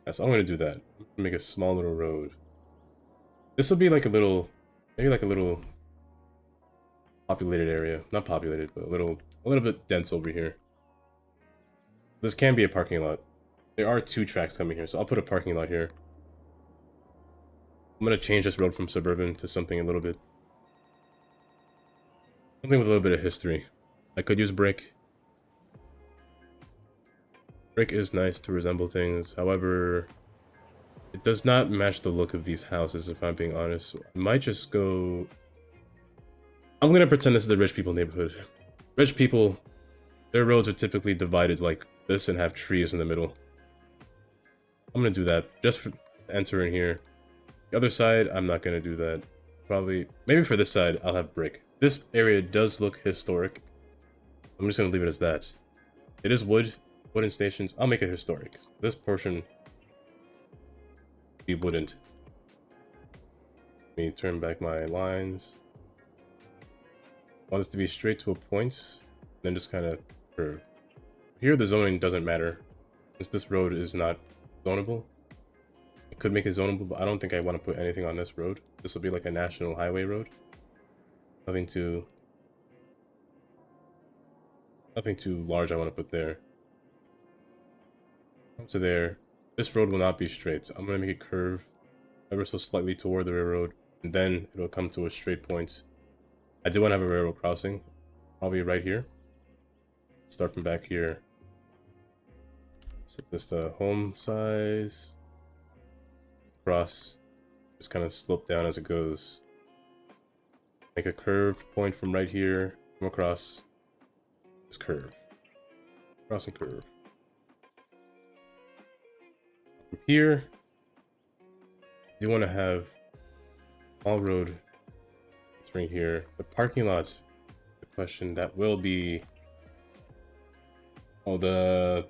Yeah, so I'm going to do that. I'm gonna make a small little road. This will be like a little, maybe like a little populated area. Not populated, but a little bit dense over here. This can be a parking lot. There are 2 tracks coming here, so I'll put a parking lot here. I'm gonna change this road from suburban to something a little bit... something with a little bit of history. I could use brick. Brick is nice to resemble things, however... it does not match the look of these houses, if I'm being honest. I might just go... I'm gonna pretend this is the rich people neighborhood. Rich people, their roads are typically divided like this and have trees in the middle. I'm gonna do that just for entering here. The other side, I'm not gonna do that. Probably, maybe for this side, I'll have brick. This area does look historic. I'm just gonna leave it as that. It is wood, wooden stations. I'll make it historic. This portion be wouldn't. Let me turn back my lines. I want this to be straight to a point, then just kind of curve. Here the zoning doesn't matter, since this road is not zonable. I could make it zonable, but I don't think I want to put anything on this road. This will be like a national highway road. Nothing too large I want to put there. Up to there. This road will not be straight, so I'm going to make it curve ever so slightly toward the railroad, and then it'll come to a straight point. I do want to have a railroad crossing, probably right here. Start from back here. Set this to home size. Cross. Just kind of slope down as it goes. Make a curved point from right here. Come across. This curve. Cross and curve. From here, you want to have all road. It's right here. The parking lot. The question that will be. Oh, the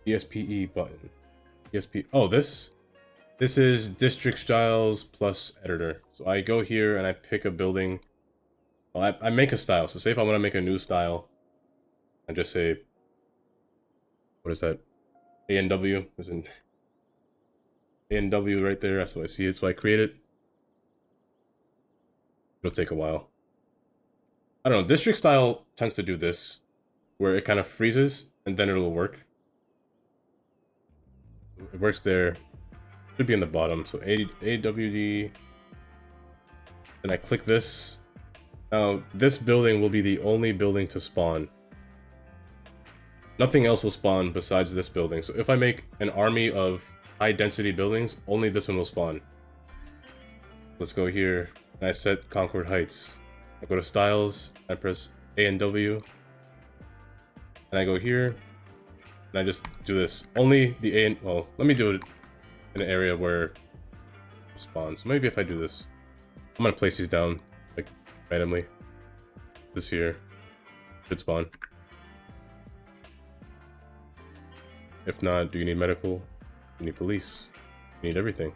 DSPE button. DSP. Oh, this is district styles plus editor. So I go here and I pick a building. Well, I make a style. So say if I want to make a new style, I just say, what is that? ANW. There's an ANW right there. So I see it. So I create it. It'll take a while. I don't know. District style tends to do this, where it kind of freezes and then it'll work. It works there. Should be in the bottom. So AWD. Then I click this. Now this building will be the only building to spawn. Nothing else will spawn besides this building. So if I make an army of high density buildings, only this one will spawn. Let's go here. And I set Concord Heights. I go to styles. I press A and W. And I go here. And I just do this. Only the A and... well, let me do it in an area where it spawns. So maybe if I do this. I'm gonna place these down, like, randomly. This here should spawn. If not, do you need medical? You need police. You need everything.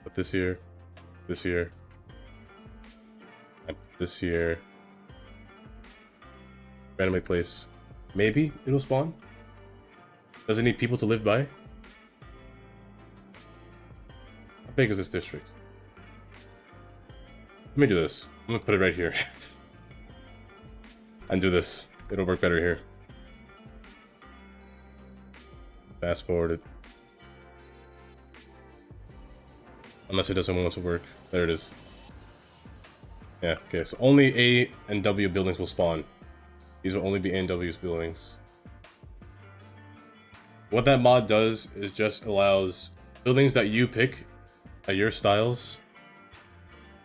Put this here. This here. And put this here. Randomly place. Maybe it'll spawn? Does it need people to live by? How big is this district? Let me do this. I'm gonna put it right here. And do this. It'll work better here. Fast forward it. Unless it doesn't want to work. There it is. Yeah, okay, so only A and W buildings will spawn. These will only be A and W's buildings. What that mod does is just allows buildings that you pick at your styles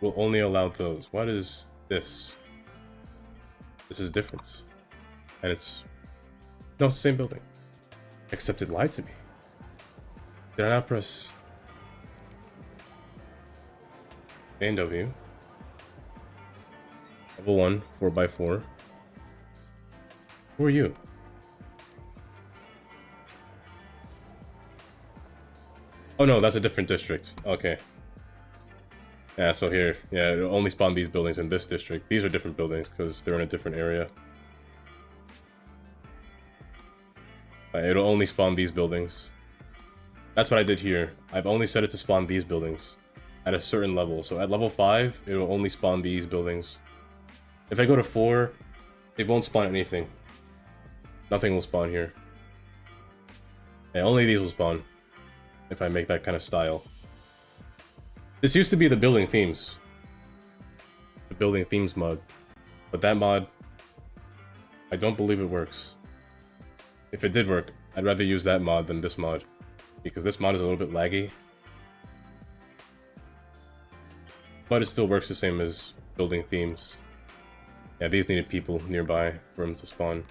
will only allow those. What is this? This is different. And it's... no, it's the same building. Except it lied to me. Did I not press A and W? Level 1, 4x4. Who are you? Oh no, that's a different district. Okay. Yeah, so here, yeah, it'll only spawn these buildings in this district. These are different buildings because they're in a different area. It'll only spawn these buildings. That's what I did here. I've only set it to spawn these buildings. at a certain level. So at level 5, it will only spawn these buildings. If I go to 4, it won't spawn anything. Nothing will spawn here. Yeah, only these will spawn if I make that kind of style. This used to be the building themes. The building themes mod. But that mod, I don't believe it works. If it did work, I'd rather use that mod than this mod. Because this mod is a little bit laggy. But it still works the same as building themes. Yeah, these needed people nearby for them to spawn.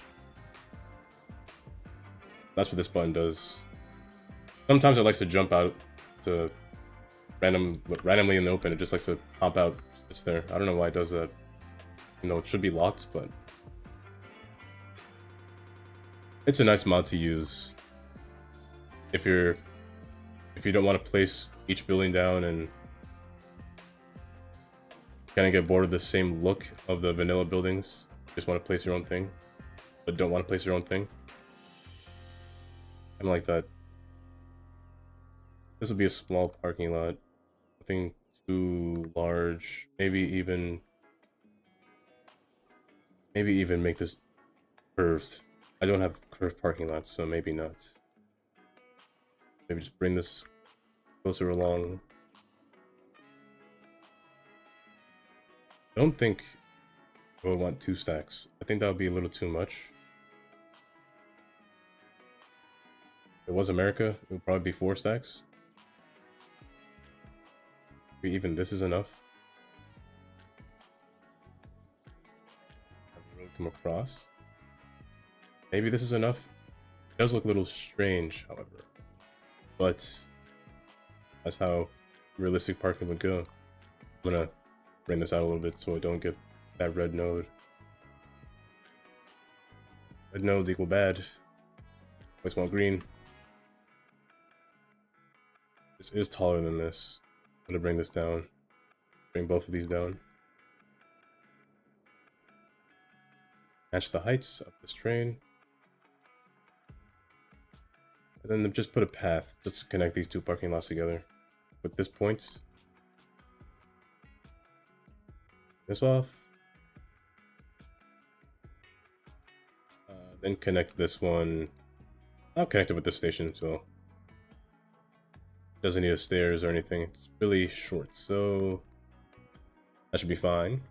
That's what this button does. Sometimes it likes to jump out to randomly in the open. It just likes to pop out, just there. I don't know why it does that. You know, it should be locked, but it's a nice mod to use if you don't want to place each building down and kind of get bored of the same look of the vanilla buildings. Just want to place your own thing, but don't want to place your own thing. I'm like that. This will be a small parking lot. Nothing too large. Maybe even make this curved. I don't have curved parking lots, so maybe not. Maybe just bring this closer along. I don't think I would want 2 stacks. I think that would be a little too much. If it was America, it would probably be 4 stacks. Maybe even this is enough. Have the road come across. Maybe this is enough. It does look a little strange, however. But that's how realistic parking would go. I'm gonna bring this out a little bit so I don't get that red node. Red nodes equal bad. Always want green. This is taller than this. I'm gonna bring this down. Bring both of these down. Match the heights of this train. And then just put a path just to connect these 2 parking lots together. With this point. This off. Then connect this one. I'll connect it with this station, so doesn't need a stairs or anything. It's really short, so that should be fine.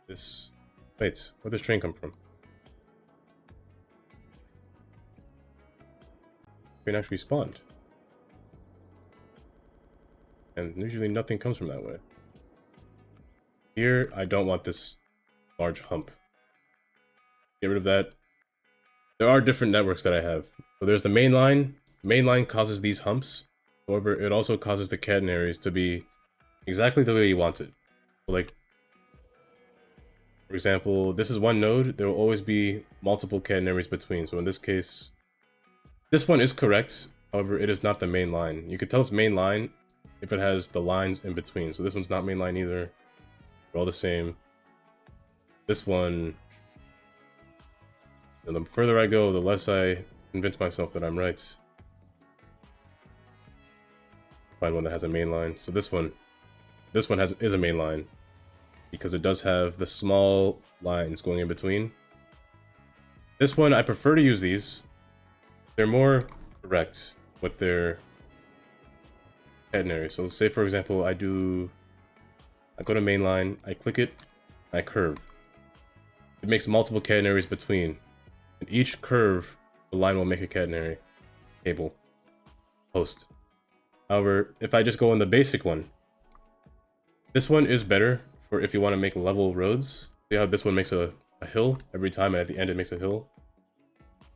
This. Wait, where'd this train come from? Train actually spawned. And usually nothing comes from that way. Here, I don't want this large hump. Get rid of that. There are different networks that I have. So there's the main line. The main line causes these humps. However, it also causes the catenaries to be exactly the way you want it. So like, for example, this is one node. There will always be multiple catenaries between. So in this case, this one is correct. However, it is not the main line. You could tell it's main line if it has the lines in between. So this one's not main line either. They're all the same. This one, and the further I go, the less I convince myself that I'm right. Find one that has a main line. So this one is a main line because it does have the small lines going in between. This one, I prefer to use these. They're more correct with their catenary. So say for example, I go to main line, I click it, I curve. It makes multiple catenaries between. In each curve, the line will make a catenary cable post. However, if I just go on the basic one, this one is better for if you want to make level roads. See how this one makes a hill every time, and at the end it makes a hill?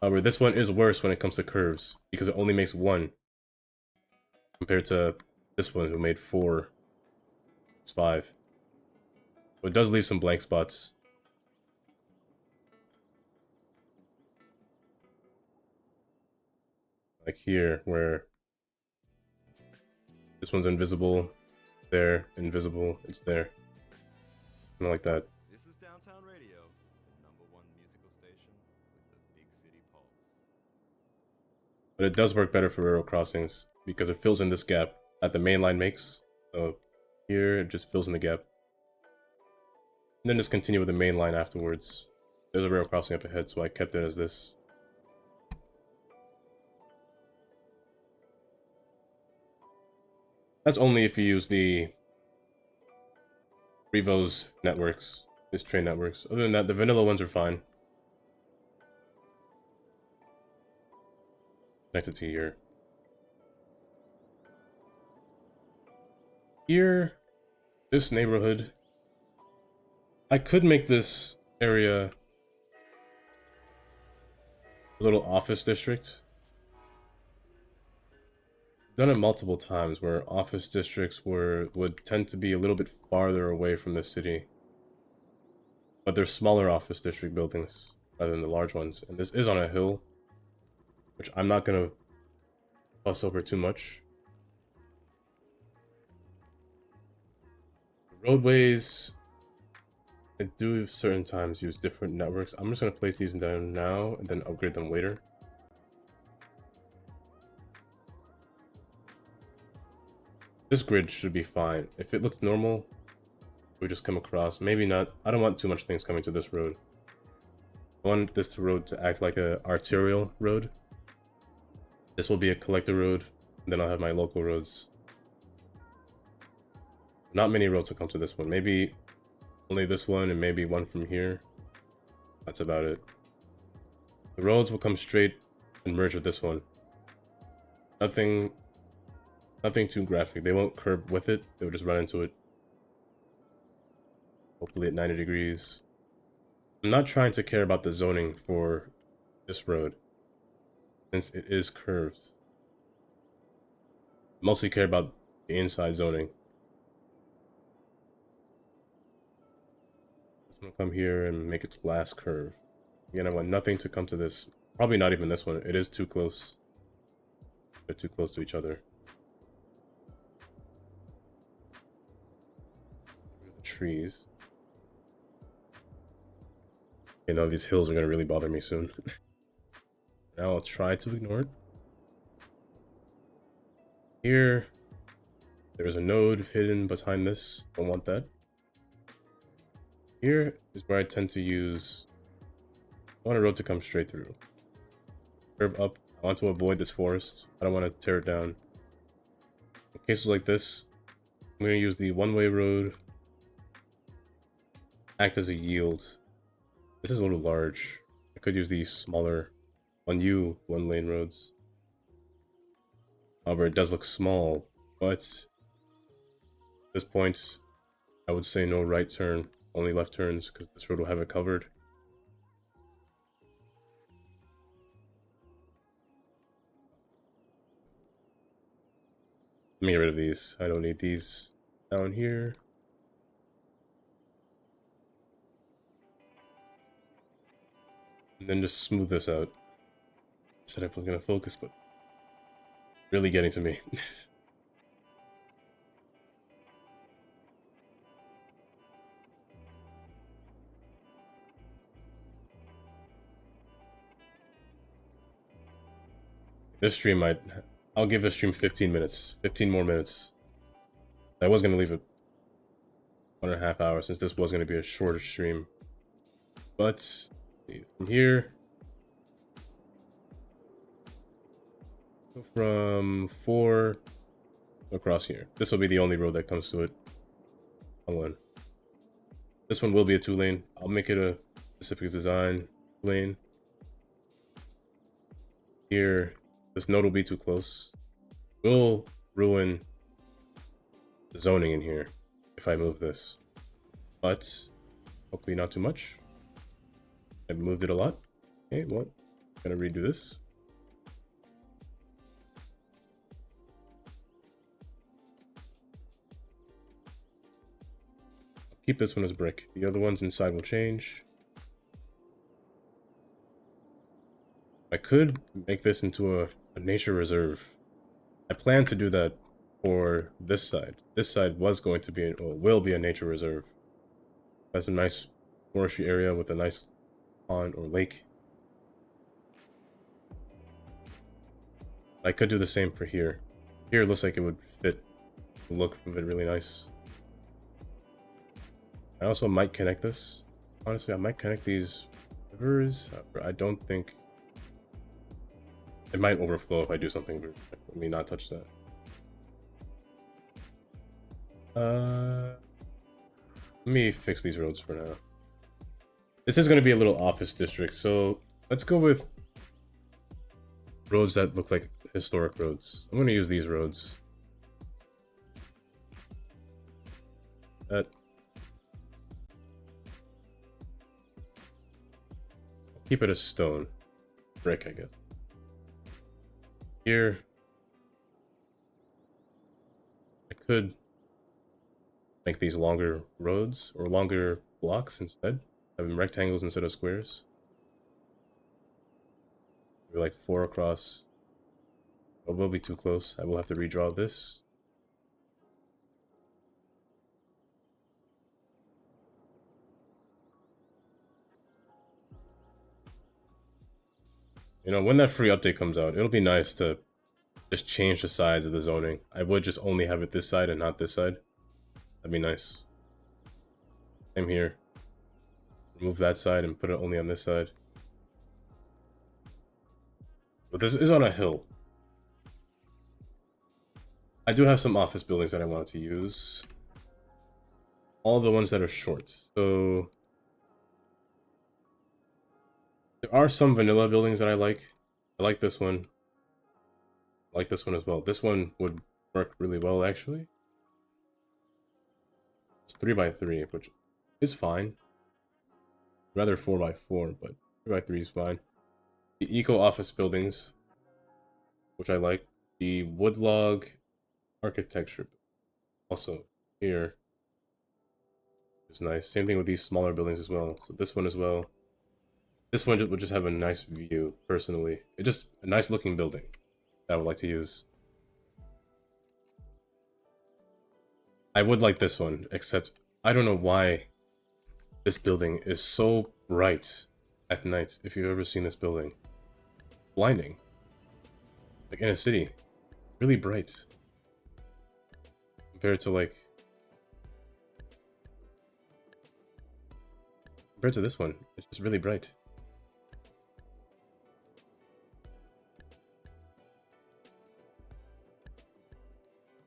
However, this one is worse when it comes to curves, because it only makes 1. Compared to this one, who made 4. It's 5. So it does leave some blank spots. Like here, where this one's invisible, there, invisible, it's there. Kind of like that. This is Downtown Radio, the #1 musical station with the big city pulse. but it does work better for railroad crossings because it fills in this gap that the main line makes. So here it just fills in the gap. And then just continue with the main line afterwards. There's a railroad crossing up ahead, so I kept it as this. That's only if you use the Revo's networks, these train networks. Other than that, the vanilla ones are fine. Connected to here. Here, this neighborhood, I could make this area a little office district. Done it multiple times where office districts would tend to be a little bit farther away from the city. But they're smaller office district buildings rather than the large ones. And this is on a hill, which I'm not gonna fuss over too much. Roadways, I do certain times use different networks. I'm just gonna place these down now and then upgrade them later. This grid should be fine. If it looks normal, we just come across. Maybe not. I don't want too much things coming to this road. I want this road to act like a arterial road. This will be a collector road, and then I'll have my local roads. Not many roads will come to this one. Maybe only this one and maybe one from here. That's about it. The roads will come straight and merge with this one. Nothing too graphic. They won't curb with it. They'll just run into it. Hopefully at 90 degrees. I'm not trying to care about the zoning for this road, since it is curved. Mostly care about the inside zoning. This one will come here and make its last curve. Again, I want nothing to come to this. Probably not even this one. It is too close. They're too close to each other. The trees. You know, these hills are going to really bother me soon. Now I'll try to ignore it. Here, there's a node hidden behind this. Don't want that. Here is where I tend to use... I want a road to come straight through. Curve up. I want to avoid this forest. I don't want to tear it down. In cases like this, I'm going to use the one-way road. Act as a yield. This is a little large. I could use these smaller 1U, one-lane roads. However, it does look small, but at this point, I would say no right turn, only left turns, because this road will have it covered. Let me get rid of these. I don't need these down here. And then just smooth this out. I said I was gonna focus, but really getting to me. This stream I'll give this stream 15 minutes. 15 more minutes. I was gonna leave it 1.5 hours since this was gonna be a shorter stream. But from here, go from 4 across here. This will be the only road that comes to it. Hold on. This one will be a 2-lane. I'll make it a specific design lane. Here, this node will be too close. Will ruin the zoning in here if I move this. But hopefully not too much. I've moved it a lot. Okay, well, gonna redo this. Keep this one as brick. The other ones inside will change. I could make this into a nature reserve. I plan to do that for this side. This side was going to be, or will be, a nature reserve. That's a nice forestry area with a nice pond or lake. I could do the same for here. Here it looks like it would fit the look of it really nice. I also might connect this. Honestly, I might connect these rivers. I don't think it might overflow if I do something. Let me not touch that. Let me fix these roads for now. This is going to be a little office district, so let's go with roads that look like historic roads. I'm going to use these roads. That. Keep it a stone. Brick, I guess. Here. I could make these longer roads or longer blocks instead. Having rectangles instead of squares. Maybe like 4 across. It will be too close. I will have to redraw this. You know, when that free update comes out, it'll be nice to just change the sides of the zoning. I would just only have it this side and not this side. That'd be nice. Same here. Remove that side and put it only on this side. But this is on a hill. I do have some office buildings that I wanted to use. All the ones that are short. So there are some vanilla buildings that I like. I like this one. I like this one as well. This one would work really well, actually. It's 3x3, which is fine. Rather 4x4, but 3x3 is fine. The eco office buildings, which I like. The woodlog architecture, also here, is nice. Same thing with these smaller buildings as well. So this one as well. This one would just have a nice view, personally. It's just a nice looking building that I would like to use. I would like this one, except I don't know why this building is so bright at night. If you've ever seen this building. Blinding. Like in a city. Really bright. Compared to like... Compared to this one. It's just really bright.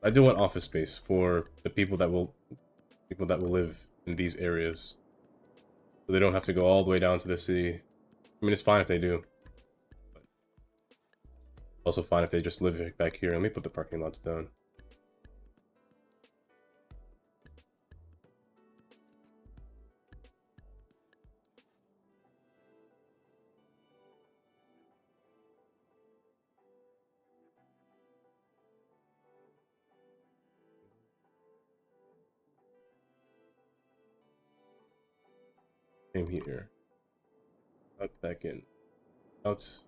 I do want office space for the people that will live in these areas. So they don't have to go all the way down to the city. I mean, it's fine if they do. But also fine if they just live back here. Let me put the parking lots down. Same here. Out, back in. Out.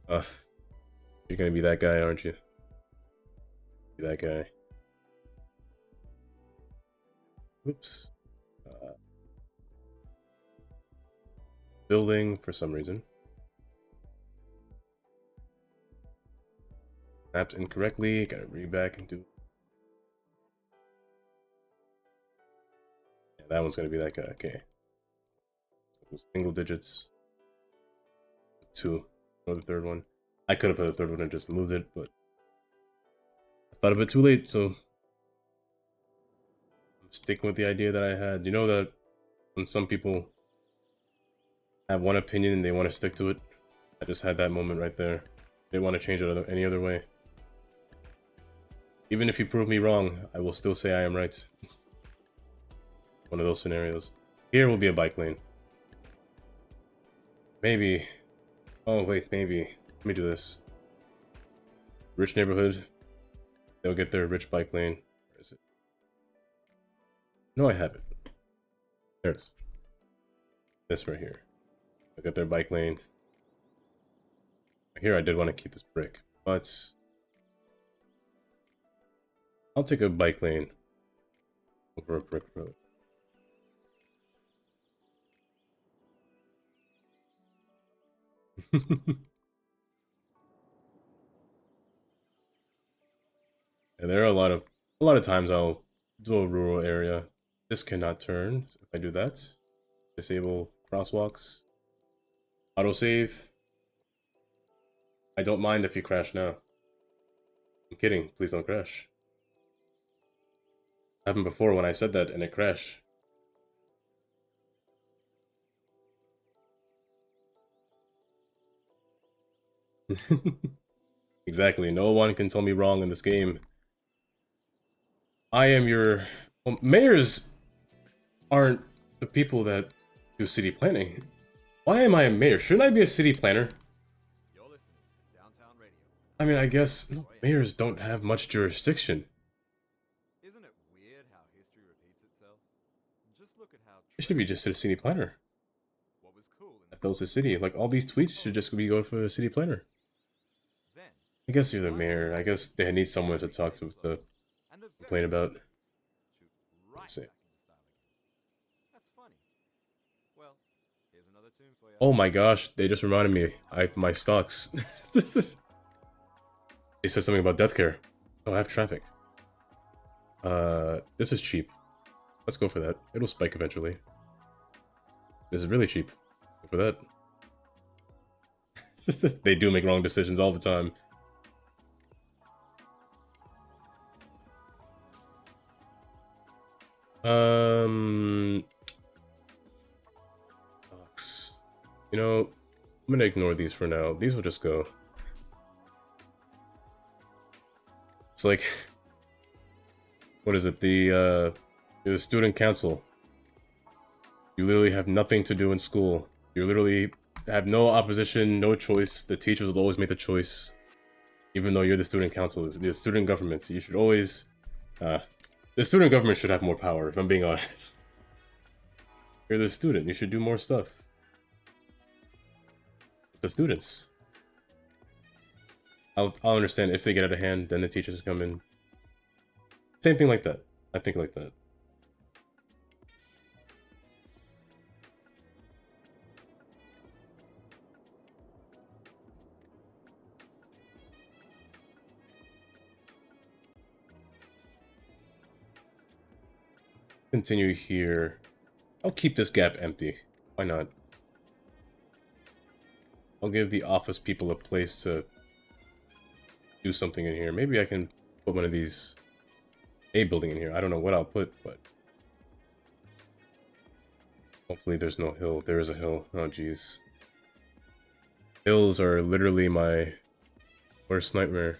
You're gonna be that guy, aren't you? Be that guy. Oops. Building for some reason. Mapped incorrectly. Gotta read back and do. Yeah, that one's gonna be that guy. Okay. Single digits. 2. Or the third one. I could have put the third one and just moved it, but I thought of it too late, so I'm sticking with the idea that I had. You know that when some people have one opinion and they want to stick to it? I just had that moment right there. They want to change it any other way. Even if you prove me wrong, I will still say I am right. One of those scenarios. Here will be a bike lane. Maybe. Oh, wait, maybe. Let me do this. Rich neighborhood. They'll get their rich bike lane. Where is it? No, I have it. There it is. This right here. They'll get their bike lane. Here I did want to keep this brick, but I'll take a bike lane over a brick road. And there are a lot of times I'll do a rural area. This cannot turn. If I do that, disable crosswalks, autosave. I don't mind if you crash now. I'm kidding. Please don't crash. Happened before when I said that and it crashed. Exactly. No one can tell me wrong in this game. I am your... Well, mayors aren't the people that do city planning. Why am I a mayor? Shouldn't I be a city planner? You're listening to Downtown Radio. I mean, I guess no, mayors don't have much jurisdiction. Isn't it weird how history repeats itself? Just look at how It should be just a city planner. what was cool in That builds a city. Like, all these tweets should just be going for a city planner. then I guess you're the mayor. I guess they need someone to talk to and the complain about. shoot right See. back into style again. That's funny. Well, here's another tune for you. Oh my gosh, they just reminded me. My stocks. They said something about death care. Oh, I have traffic. This is cheap. Let's go for that. It'll spike eventually. This is really cheap. Go for that. They do make wrong decisions all the time. Stocks. You know, I'm gonna ignore these for now. These will just go. It's like, what is it? The student council. You literally have nothing to do in school. You literally have no opposition, no choice. The teachers will always make the choice, even though you're the student council, the student government. So you should always, the student government should have more power. If I'm being honest, you're the student. You should do more stuff. The students. I'll understand if they get out of hand, then the teachers come in. Same thing like that. I think like that. Continue here. I'll keep this gap empty. Why not? I'll give the office people a place to do something in here. Maybe I can put one of these A building in here. I don't know what I'll put, but hopefully there's no hill. There is a hill. Oh jeez. Hills are literally my worst nightmare.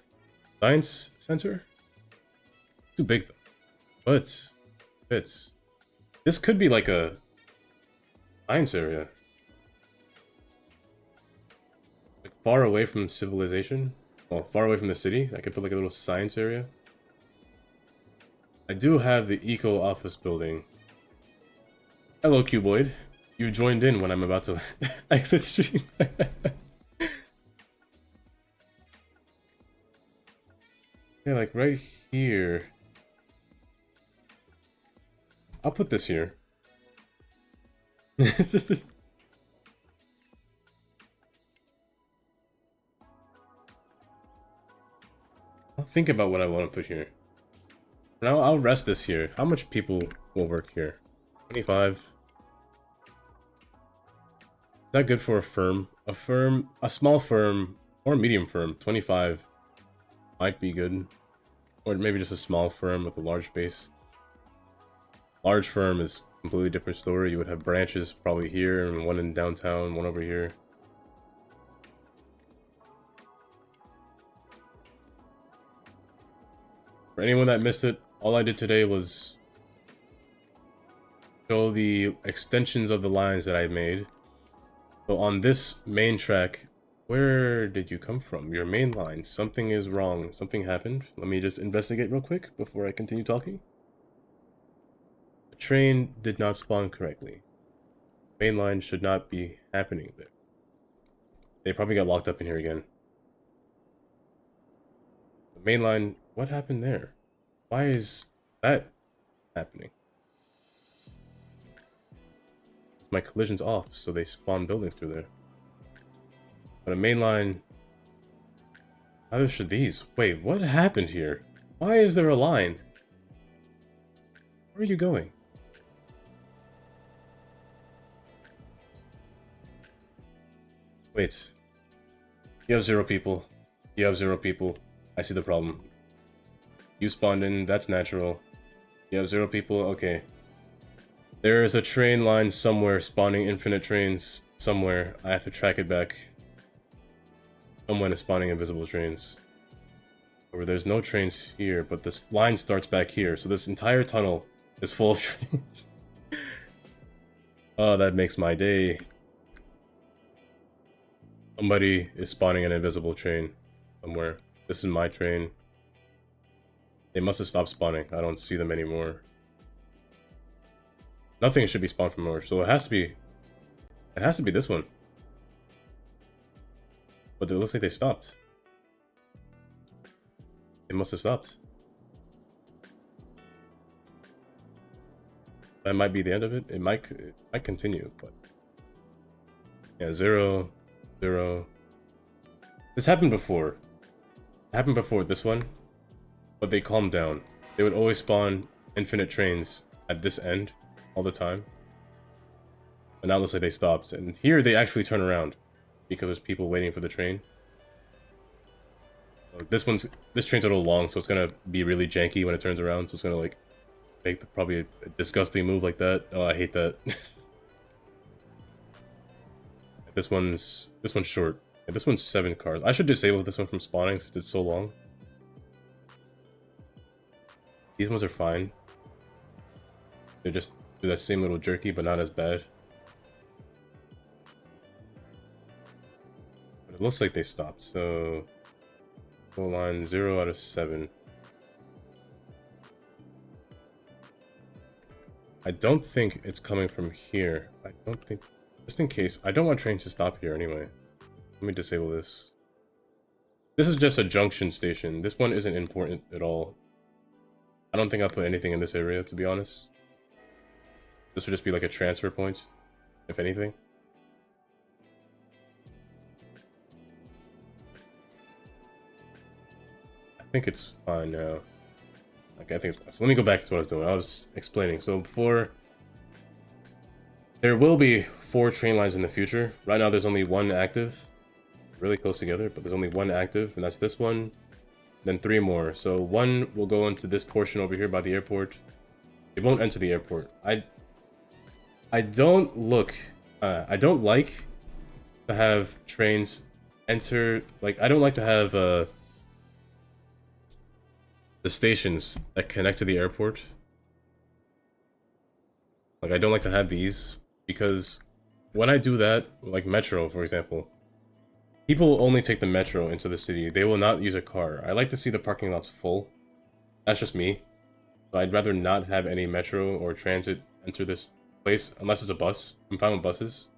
Science center? Too big though. But fits. This could be like a science area. Like far away from civilization. Well, far away from the city. I could put like a little science area. I do have the eco office building. Hello, Cuboid. You joined in when I'm about to exit stream. Yeah, like right here. I'll put this here. I'll think about what I want to put here. Now I'll rest this here. How much people will work here? 25. Is that good for a firm? A small firm, or medium firm, 25 might be good. Or maybe just a small firm with a large base. Large firm is a completely different story. You would have branches probably here, and one in downtown, one over here. For anyone that missed it, all I did today was show the extensions of the lines that I made. So on this main track, where did you come from? Your main line. Something is wrong. Something happened. Let me just investigate real quick before I continue talking. The train did not spawn correctly. Main line should not be happening there. They probably got locked up in here again. The main line, what happened there? Why is that happening? My collision's off, so they spawn buildings through there. But a main line... How should these? Wait, what happened here? Why is there a line? Where are you going? Wait. You have 0 people. You have 0 people. I see the problem. You spawned in, that's natural. You have 0 people, okay. There is a train line somewhere spawning infinite trains somewhere. I have to track it back. Someone is spawning invisible trains. Or there's no trains here, but this line starts back here, so this entire tunnel is full of trains. Oh, that makes my day. Somebody is spawning an invisible train somewhere. This is my train. They must have stopped spawning. I don't see them anymore. Nothing should be spawned from more, so it has to be... It has to be this one. But it looks like they stopped. They must have stopped. That might be the end of it. It might continue, but... Yeah, 0, 0. This happened before. It happened before this one. But they calmed down. They would always spawn infinite trains at this end all the time. But now it looks like they stopped. And here they actually turn around because there's people waiting for the train. This train's a little long, so it's gonna be really janky when it turns around. So it's gonna like make probably a disgusting move like that. Oh, I hate that. This one's short. Yeah, this one's 7 cars. I should disable this one from spawning since it's so long. These ones are fine. They just do that same little jerky, but not as bad. But it looks like they stopped, so... Goal line 0 out of 7. I don't think it's coming from here. I don't think... Just in case. I don't want trains to stop here anyway. Let me disable this. This is just a junction station. This one isn't important at all. I don't think I'll put anything in this area, to be honest. This would just be like a transfer point, if anything. I think it's fine now. Okay, I think it's fine. So let me go back to what I was doing. I was explaining. So before... There will be 4 train lines in the future. Right now there's only 1 active. Really close together, but there's only 1 active, and that's this one. Then 3 more. So 1 will go into this portion over here by the airport. It won't enter the airport. I don't like to have trains enter, like, I don't like to have the stations that connect to the airport. Like, I don't like to have these, because when I do that, like Metro, for example, people will only take the Metro into the city. They will not use a car. I like to see the parking lots full. That's just me. So I'd rather not have any Metro or transit enter this place, unless it's a bus. I'm fine with buses.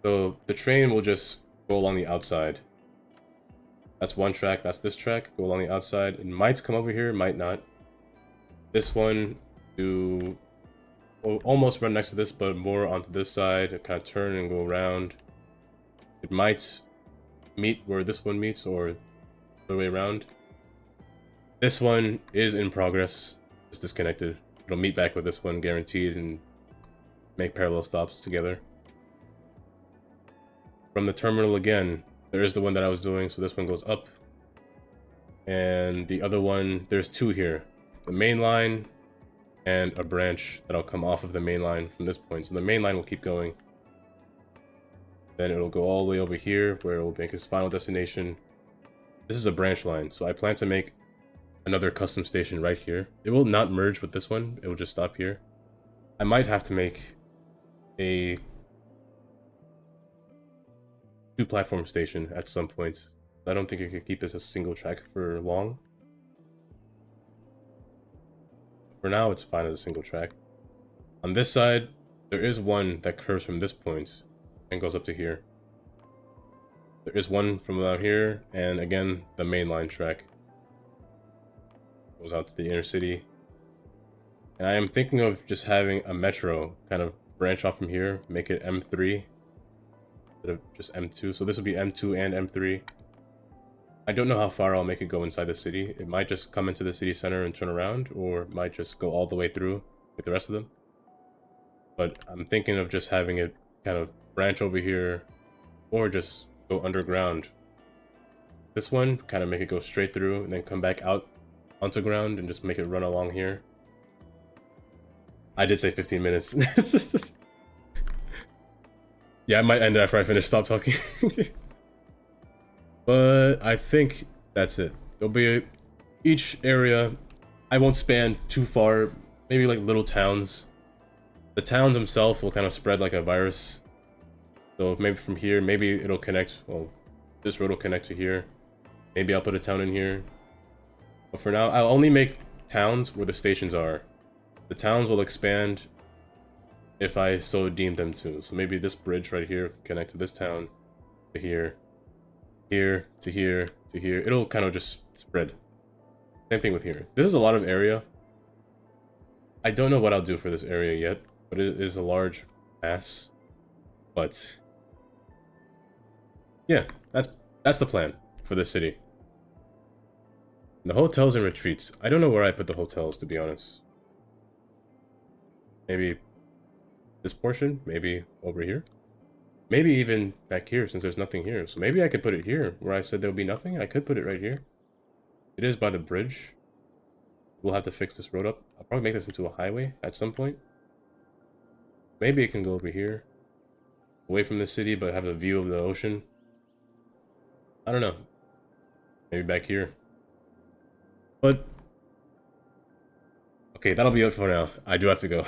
So the train will just go along the outside. That's one track, that's this track. Go along the outside. It might come over here, might not. This one will almost run next to this, but more onto this side. It kind of turn and go around. It might meet where this one meets, or the other way around. This one is in progress. It's disconnected. It'll meet back with this one, guaranteed, and make parallel stops together. From the terminal again, there is the one that I was doing, so this one goes up. And the other one, there's 2 here. The main line and a branch that'll come off of the main line from this point. So the main line will keep going. Then it'll go all the way over here, where it will make its final destination. This is a branch line, so I plan to make another custom station right here. It will not merge with this one, it will just stop here. I might have to make a 2-platform station at some point. I don't think I could keep this a single track for long. For now, it's fine as a single track. On this side, there is one that curves from this point and goes up to here. There is one from out here, and again, the main line track goes out to the inner city. And I am thinking of just having a metro kind of branch off from here, make it M3. instead of just M2. So this would be M2 and M3. I don't know how far I'll make it go inside the city. It might just come into the city center and turn around, or it might just go all the way through with the rest of them. But I'm thinking of just having it kind of branch over here, or just go underground. This one, kind of make it go straight through, and then come back out onto ground, and just make it run along here. I did say 15 minutes. Yeah, I might end it after I finish stop talking. But I think that's it. There'll be each area. I won't span too far. Maybe like little towns. The town themselves will kind of spread like a virus. So maybe from here, maybe it'll connect. Well, this road will connect to here. Maybe I'll put a town in here. But for now, I'll only make towns where the stations are. The towns will expand if I so deem them to. So maybe this bridge right here can connect to this town, to here, here, to here, to here. It'll kind of just spread. Same thing with here. This is a lot of area. I don't know what I'll do for this area yet, but it is a large mass. But yeah, that's the plan for this city. The hotels and retreats. I don't know where I put the hotels, to be honest. Maybe this portion? Maybe over here? Maybe even back here, since there's nothing here. So maybe I could put it here, where I said there would be nothing. I could put it right here. It is by the bridge. We'll have to fix this road up. I'll probably make this into a highway at some point. Maybe it can go over here. Away from the city, but have a view of the ocean. I don't know. Maybe back here. But okay, that'll be it for now. I do have to go.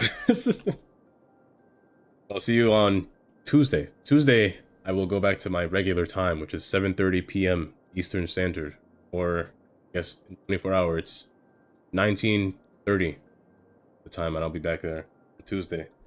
I'll see you on Tuesday. Tuesday, I will go back to my regular time, which is 7:30 p.m. Eastern Standard. Or, I guess, in 24 hours, it's 19:30 the time, and I'll be back there on Tuesday.